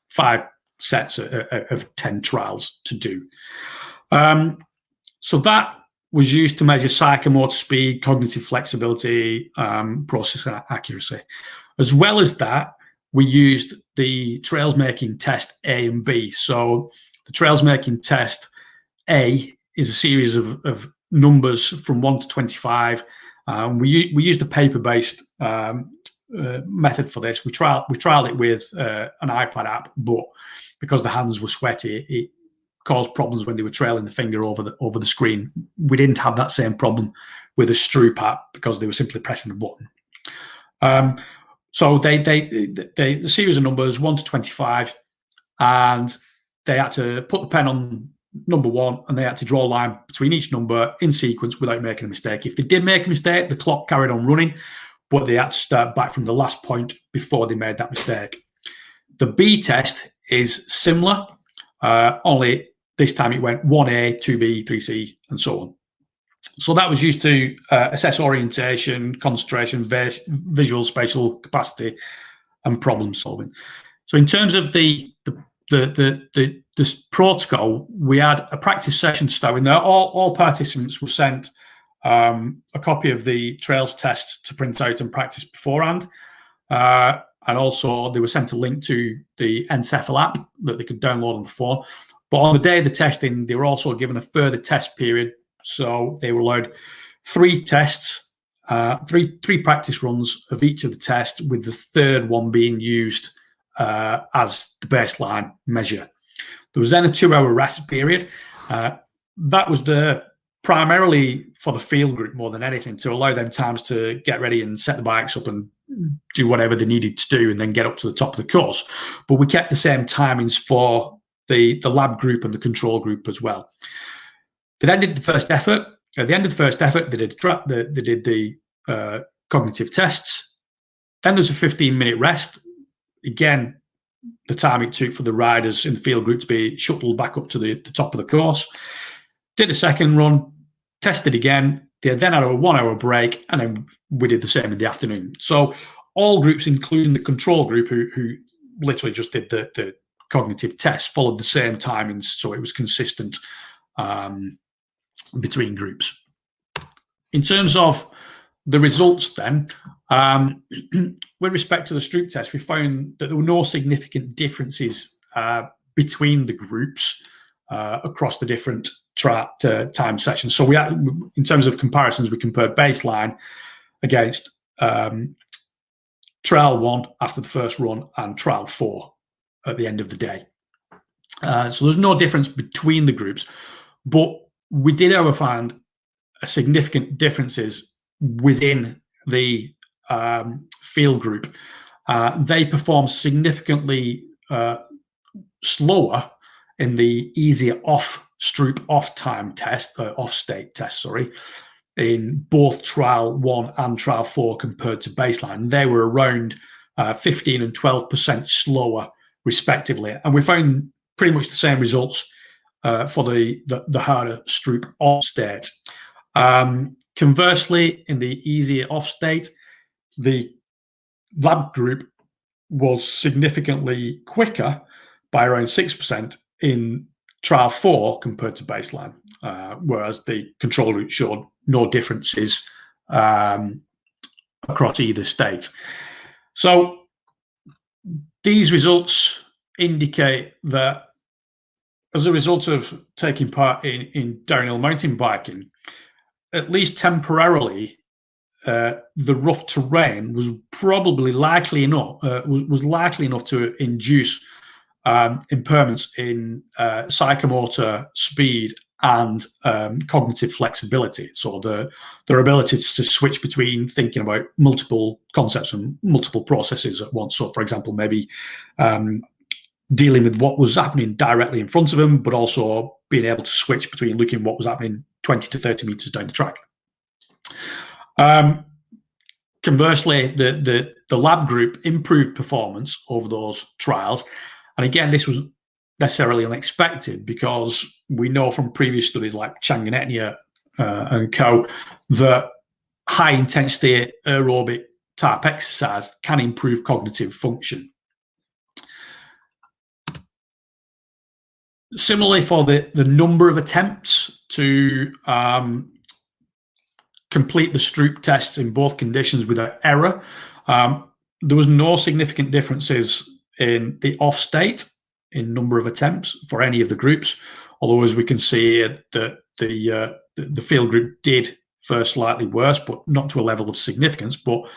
5 sets of 10 trials to do. So that was used to measure psychomotor speed, cognitive flexibility, process accuracy. As well as that, we used the trails making test A and B. So the trails making test A is a series of numbers from 1 to 25. We used the paper-based method for this. We trialed it with an iPad app, but because the hands were sweaty, it caused problems when they were trailing the finger over the screen. We didn't have that same problem with a Stroop app because they were simply pressing the button. So the series of numbers 1 to 25, and they had to put the pen on number 1, and they had to draw a line between each number in sequence without making a mistake. If they did make a mistake, the clock carried on running, but they had to start back from the last point before they made that mistake. The B test is similar, only this time it went 1A, 2B, 3C, and so on. So that was used to assess orientation, concentration, visual, spatial capacity, and problem solving. So in terms of the protocol, we had a practice session starting there. All participants were sent a copy of the trails test to print out and practice beforehand. And also they were sent a link to the Encephal app that they could download on the phone. But on the day of the testing, they were also given a further test period. So they were allowed 3 tests, 3 practice runs of each of the tests, with the third one being used as the baseline measure. There was then a 2-hour rest period. That was primarily for the field group more than anything, to allow them times to get ready and set the bikes up and do whatever they needed to do and then get up to the top of the course. But we kept the same timings for the lab group and the control group as well. They then did the first effort. At the end of the first effort, they did the cognitive tests. Then there's a 15-minute rest. Again, the time it took for the riders in the field group to be shuttled back up to the top of the course. Did a second run, tested again. They then had a 1-hour break, and then we did the same in the afternoon. So all groups, including the control group, who literally just did the cognitive test, followed the same timings, so it was consistent between groups. In terms of the results then, with respect to the Stroop test, we found that there were no significant differences between the groups across the different time sessions. So we had, in terms of comparisons, we compared baseline against trial 1 after the first run and trial 4 at the end of the day. So there's no difference between the groups, but we did, however, find significant differences within the field group. They performed significantly slower in the easier Stroop off time test, off state test, sorry, in both trial 1 and trial 4 compared to baseline. They were around 15 and 12% slower, respectively. And we found pretty much the same results for the harder Stroop on state. Conversely, in the easier off state, the lab group was significantly quicker by around 6% in trial 4 compared to baseline, whereas the control group showed no differences across either state. So these results indicate that as a result of taking part in downhill mountain biking, at least temporarily, the rough terrain was probably likely enough was likely enough to induce impairments in psychomotor speed and cognitive flexibility. So their ability to switch between thinking about multiple concepts and multiple processes at once. So, for example, maybe dealing with what was happening directly in front of them, but also being able to switch between looking at what was happening 20 to 30 meters down the track. Conversely, the lab group improved performance over those trials. And again, this was necessarily unexpected because we know from previous studies like Chang and Etnia and co that high intensity aerobic type exercise can improve cognitive function. Similarly, for the number of attempts to complete the Stroop tests in both conditions without error, there was no significant differences in the off state in number of attempts for any of the groups, although as we can see that the field group did fare slightly worse, but not to a level of significance. But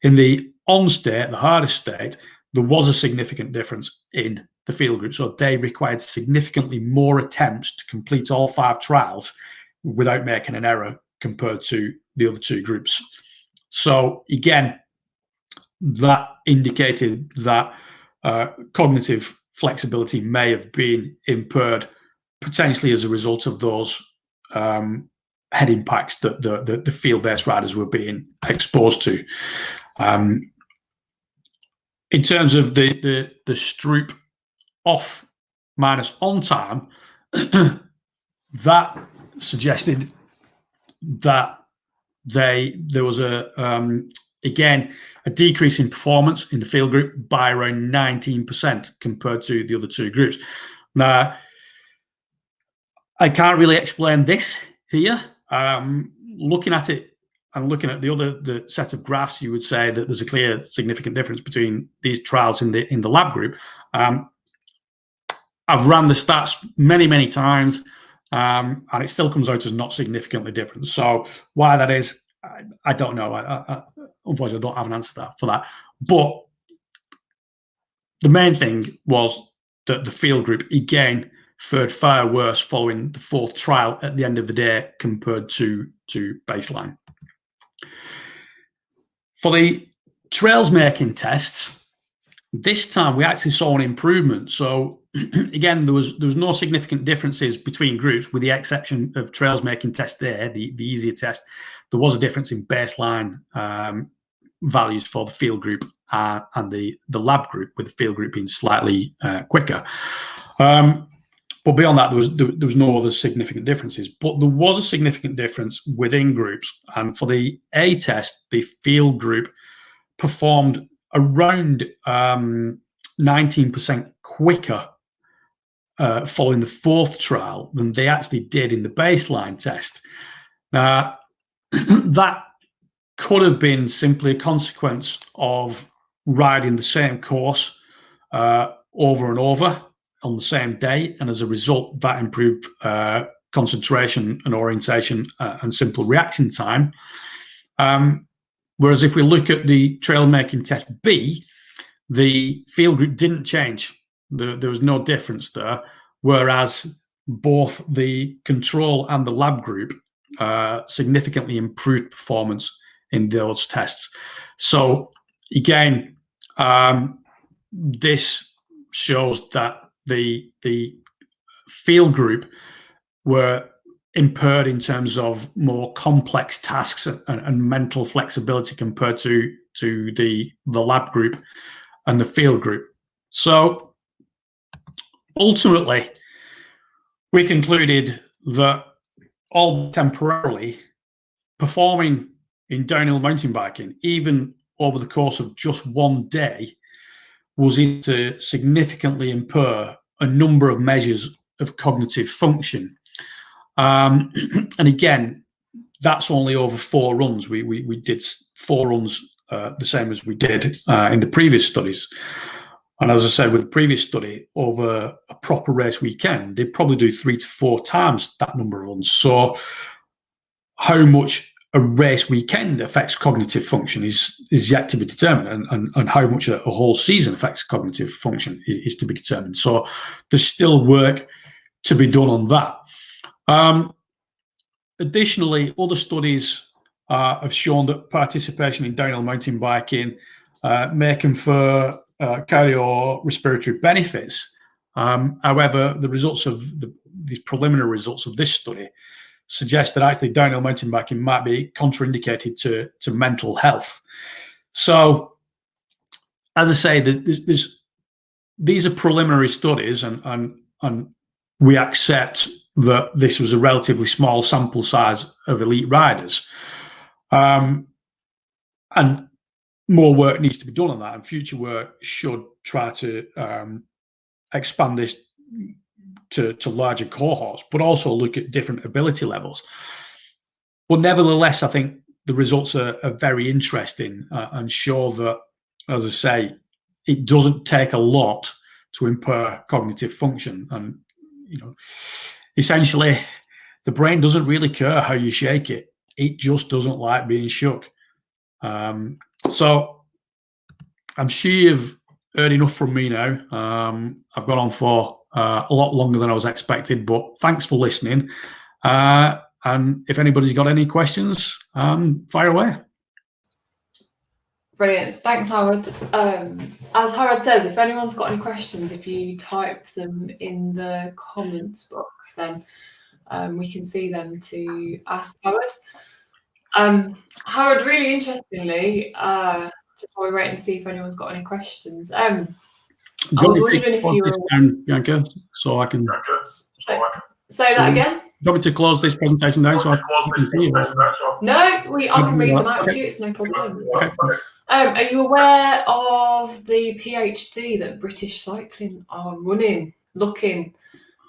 in the on state, the hardest state, there was a significant difference in the field group. So they required significantly more attempts to complete all 5 trials without making an error compared to the other 2 groups. So again, that indicated that cognitive flexibility may have been impaired, potentially as a result of those head impacts that the field-based riders were being exposed to. In terms of the Stroop off minus on time, that suggested that there was again a decrease in performance in the field group by around 19% compared to the other 2 groups. Now, I can't really explain this here. Looking at it and looking at the set of graphs, you would say that there's a clear significant difference between these trials in the lab group. I've ran the stats many times, and it still comes out as not significantly different. So why that is, I don't know. Unfortunately, I don't have an answer for that. But the main thing was that the field group, again, fared far worse following the 4th trial at the end of the day compared to baseline. For the trails making tests, this time we actually saw an improvement. So again, there was no significant differences between groups, with the exception of trails making test A, the easier test. There was a difference in baseline values for the field group and the lab group, with the field group being slightly quicker. But beyond that, there was no other significant differences. But there was a significant difference within groups. And for the A test, the field group performed around 19% quicker following the 4th trial than they actually did in the baseline test. That could have been simply a consequence of riding the same course over and over on the same day, and as a result, that improved concentration and orientation and simple reaction time. Whereas if we look at the trail making test B, the field group didn't change. There was no difference there, whereas both the control and the lab group significantly improved performance in those tests. So again, this shows that the field group were impaired in terms of more complex tasks and mental flexibility compared to the lab group and the field group. So ultimately, we concluded that, all temporarily, performing in downhill mountain biking, even over the course of just one day, was able to significantly impair a number of measures of cognitive function. And again, that's only over 4 runs. We did 4 runs, the same as we did in the previous studies. And as I said, with the previous study, over a proper race weekend, they'd probably do 3 to 4 times that number of runs. So how much a race weekend affects cognitive function is yet to be determined, and how much a whole season affects cognitive function is to be determined. So there's still work to be done on that. Additionally, other studies have shown that participation in downhill mountain biking may confer cardiorespiratory benefits. However, the results of these preliminary results of this study suggest that actually downhill mountain biking might be contraindicated to mental health. So, as I say, these are preliminary studies, and we accept that this was a relatively small sample size of elite riders. And more work needs to be done on that, and future work should try to expand this to larger cohorts, but also look at different ability levels. But nevertheless, I think the results are very interesting and show that, as I say, it doesn't take a lot to impair cognitive function. And, essentially, the brain doesn't really care how you shake it. It just doesn't like being shook. So I'm sure you've heard enough from me now. I've gone on for a lot longer than I was expected, but thanks for listening. And if anybody's got any questions, fire away. Brilliant. Thanks, Howard. As Howard says, if anyone's got any questions, if you type them in the comments box, then we can see them to ask Howard. Howard, really interestingly, just while we wait and see if anyone's got any questions. I was wondering if you were... down, Bianca, so I can... Say that again? Do you want me to close this presentation down so I can see it? No, I can read them out to you, it's no problem. Okay. Are you aware of the PhD that British Cycling are running, looking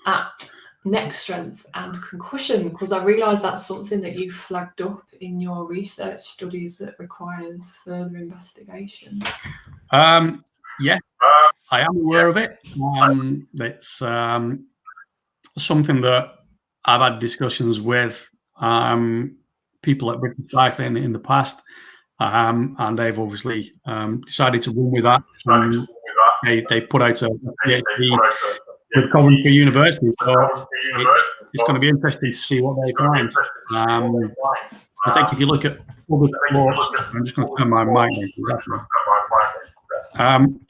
at neck strength and concussion? Because I realise that's something that you flagged up in your research studies that requires further investigation. Yeah, I am aware of it. It's something that I've had discussions with people at British Cycling in the past, and they've obviously decided to run with that. They've put out a PhD with Coventry University, so it's going to be interesting to see what they find. I think if you look at other sports, I'm just going to turn my mic down.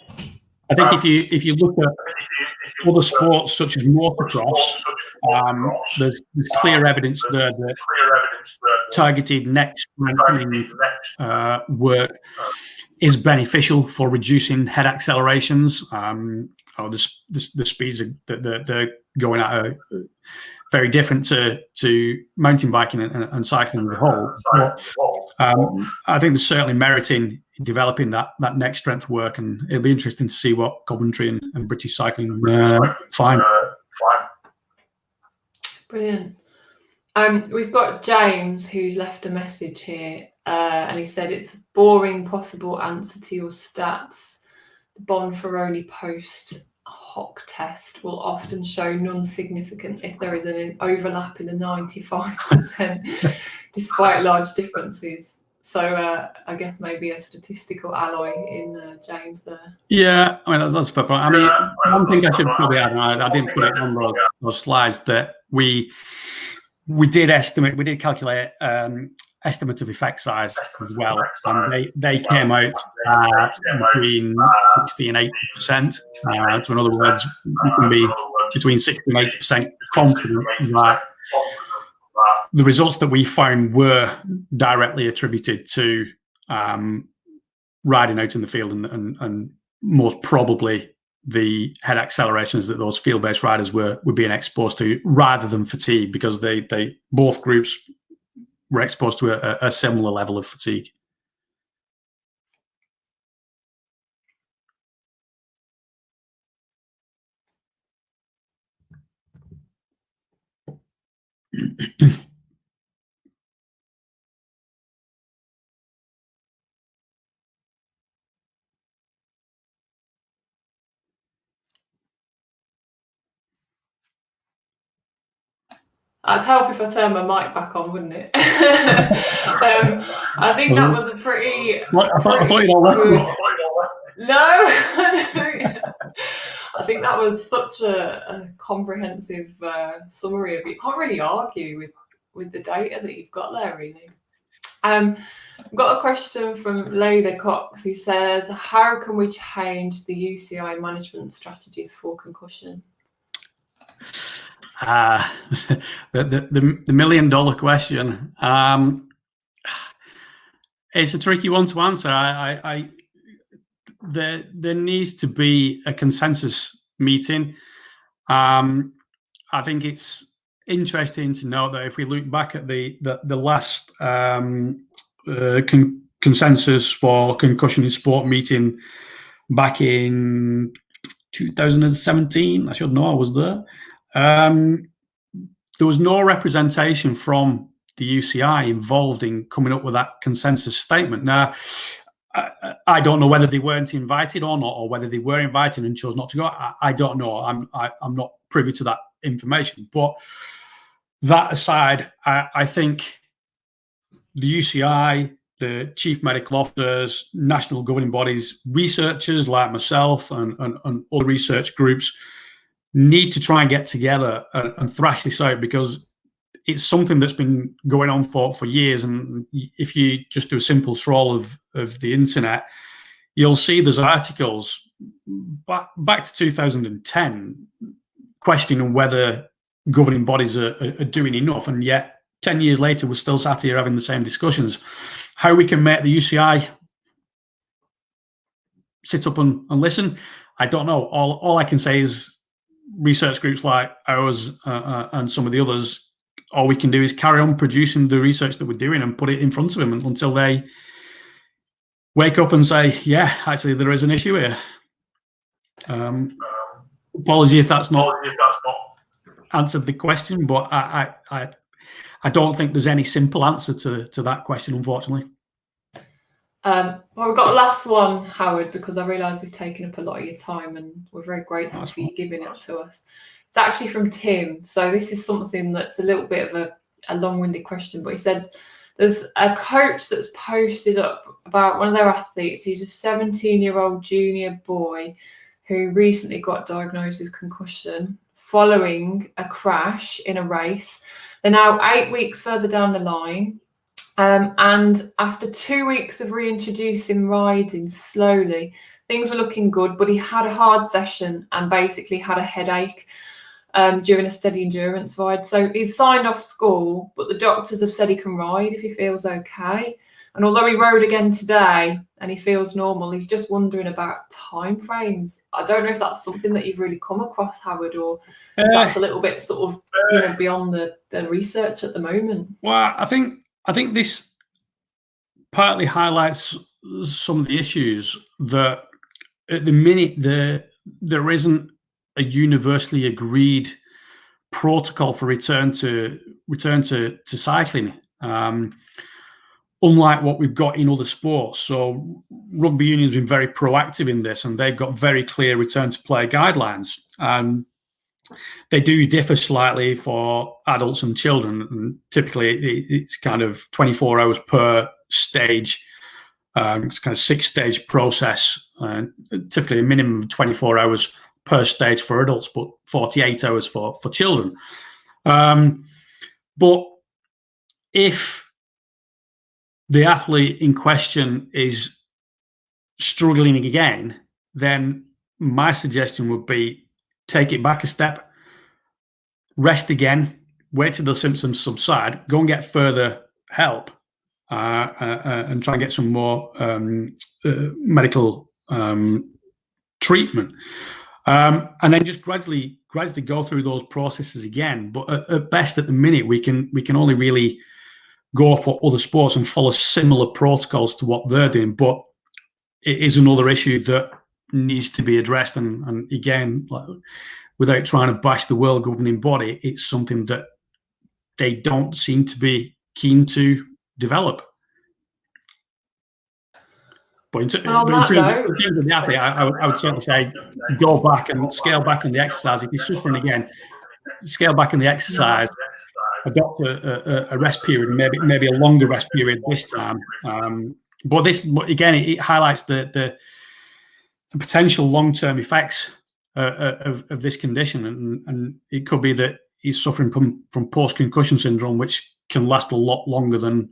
I think if you look at other sports such as motocross, there's clear evidence there that targeted neck strengthening work is beneficial for reducing head accelerations. The speeds that they're going at are very different to mountain biking and cycling as a whole. But, I think there's certainly merit in developing that neck strength work, and it'll be interesting to see what Coventry and British Cycling find. Brilliant. We've got James who's left a message here, and he said it's a boring possible answer to your stats. The Bonferroni post hoc test will often show non-significant if there is an overlap in the 95%, despite large differences. So I guess maybe a statistical alloy in James there. Yeah, I mean that's a fair point. I mean, one thing I should probably add, and I didn't put it on those slides, that we did calculate estimate of effect size as well, and they came out between 60 and 80%. So in other words, you can be between 60 and 80% confident that the results that we found were directly attributed to riding out in the field and most probably the head accelerations that those field-based riders were being exposed to, rather than fatigue, because they both groups were exposed to a similar level of fatigue. I'd help if I turned my mic back on, wouldn't it? I think that was a pretty. I thought you'd all good. No, I think that was such a comprehensive summary of it. You can't really argue with the data that you've got there, really. I've got a question from Leda Cox, who says, how can we change the UCI management strategies for concussion? The $1 million question. It's a tricky one to answer. There needs to be a consensus meeting. I think it's interesting to note that if we look back at the last consensus for concussion in sport meeting back in 2017, I should know, I was there. There was no representation from the UCI involved in coming up with that consensus statement. Now, I don't know whether they weren't invited or not, or whether they were invited and chose not to go. I don't know. I'm not privy to that information. But that aside, I think the UCI, the chief medical officers, national governing bodies, researchers like myself and other research groups need to try and get together and thrash this out, because it's something that's been going on for years. And if you just do a simple troll of the internet, you'll see there's articles back to 2010 questioning whether governing bodies are doing enough. And yet 10 years later, we're still sat here having the same discussions. How we can make the UCI sit up and listen, I don't know. All I can say is research groups like ours and some of the others, all we can do is carry on producing the research that we're doing and put it in front of them until they wake up and say, yeah, actually there is an issue here. Apology if that's not answered the question, but I don't think there's any simple answer to that question, unfortunately. Well, we've got a last one, Howard, because I realise we've taken up a lot of your time and we're very grateful for you giving it to us. It's actually from Tim. So this is something that's a little bit of a long-winded question, but he said there's a coach that's posted up about one of their athletes. He's a 17-year-old junior boy who recently got diagnosed with concussion following a crash in a race. They're now 8 weeks further down the line. And after 2 weeks of reintroducing riding slowly, things were looking good, but he had a hard session and basically had a headache during a steady endurance ride. So he's signed off school, but the doctors have said he can ride if he feels okay. And although he rode again today and he feels normal, he's just wondering about timeframes. I don't know if that's something that you've really come across, Howard, or if that's a little bit sort of beyond the research at the moment. Well, I think this partly highlights some of the issues that at the minute there isn't a universally agreed protocol for return to cycling, unlike what we've got in other sports. So rugby union's been very proactive in this, and they've got very clear return to play guidelines. They do differ slightly for adults and children, and typically it's kind of 24 hours per stage. It's kind of 6-stage process, typically a minimum of 24 hours per stage for adults, but 48 hours for children. But if the athlete in question is struggling again, then my suggestion would be take it back a step, rest again, wait till the symptoms subside, go and get further help, and try and get some more medical treatment, and then just gradually go through those processes again. But at best, at the minute, we can only really go for other sports and follow similar protocols to what they're doing. But it is another issue that needs to be addressed. And again, without trying to bash the world governing body, it's something that they don't seem to be keen to develop. But in terms of the athlete, I would certainly say go back and scale back on the exercise. If you're suffering again, scale back on the exercise, adopt a rest period, maybe a longer rest period this time. But again, it highlights the potential long-term effects of this condition, and it could be that he's suffering from post-concussion syndrome, which can last a lot longer than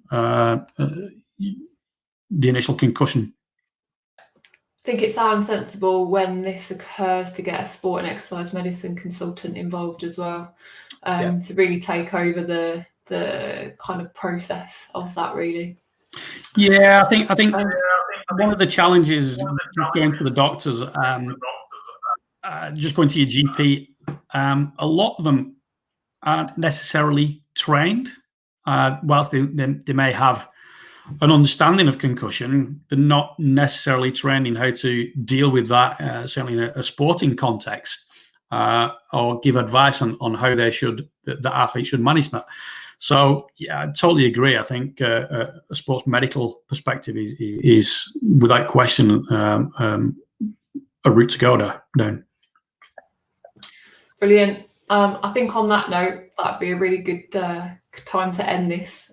the initial concussion. I think it sounds sensible when this occurs to get a sport and exercise medicine consultant involved as well, to really take over the kind of process of that, really. Yeah, I think one of the challenges going to the doctors, just going to your GP, a lot of them aren't necessarily trained. Whilst they may have an understanding of concussion, they're not necessarily trained in how to deal with that, certainly in a sporting context, or give advice on how the athlete should manage that. So, yeah, I totally agree. I think a sports medical perspective is without question, a route to go down. Brilliant. I think on that note, that'd be a really good time to end this.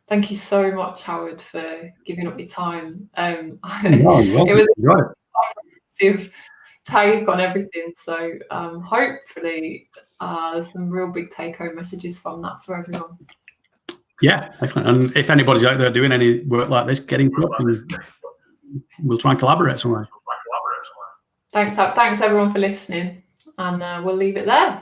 Thank you so much, Howard, for giving up your time. It was a comprehensive take on everything. So hopefully there's some real big take-home messages from that for everyone. Yeah, excellent. And if anybody's out there doing any work like this, get in touch and we'll try and collaborate somewhere. Thanks everyone for listening, and we'll leave it there.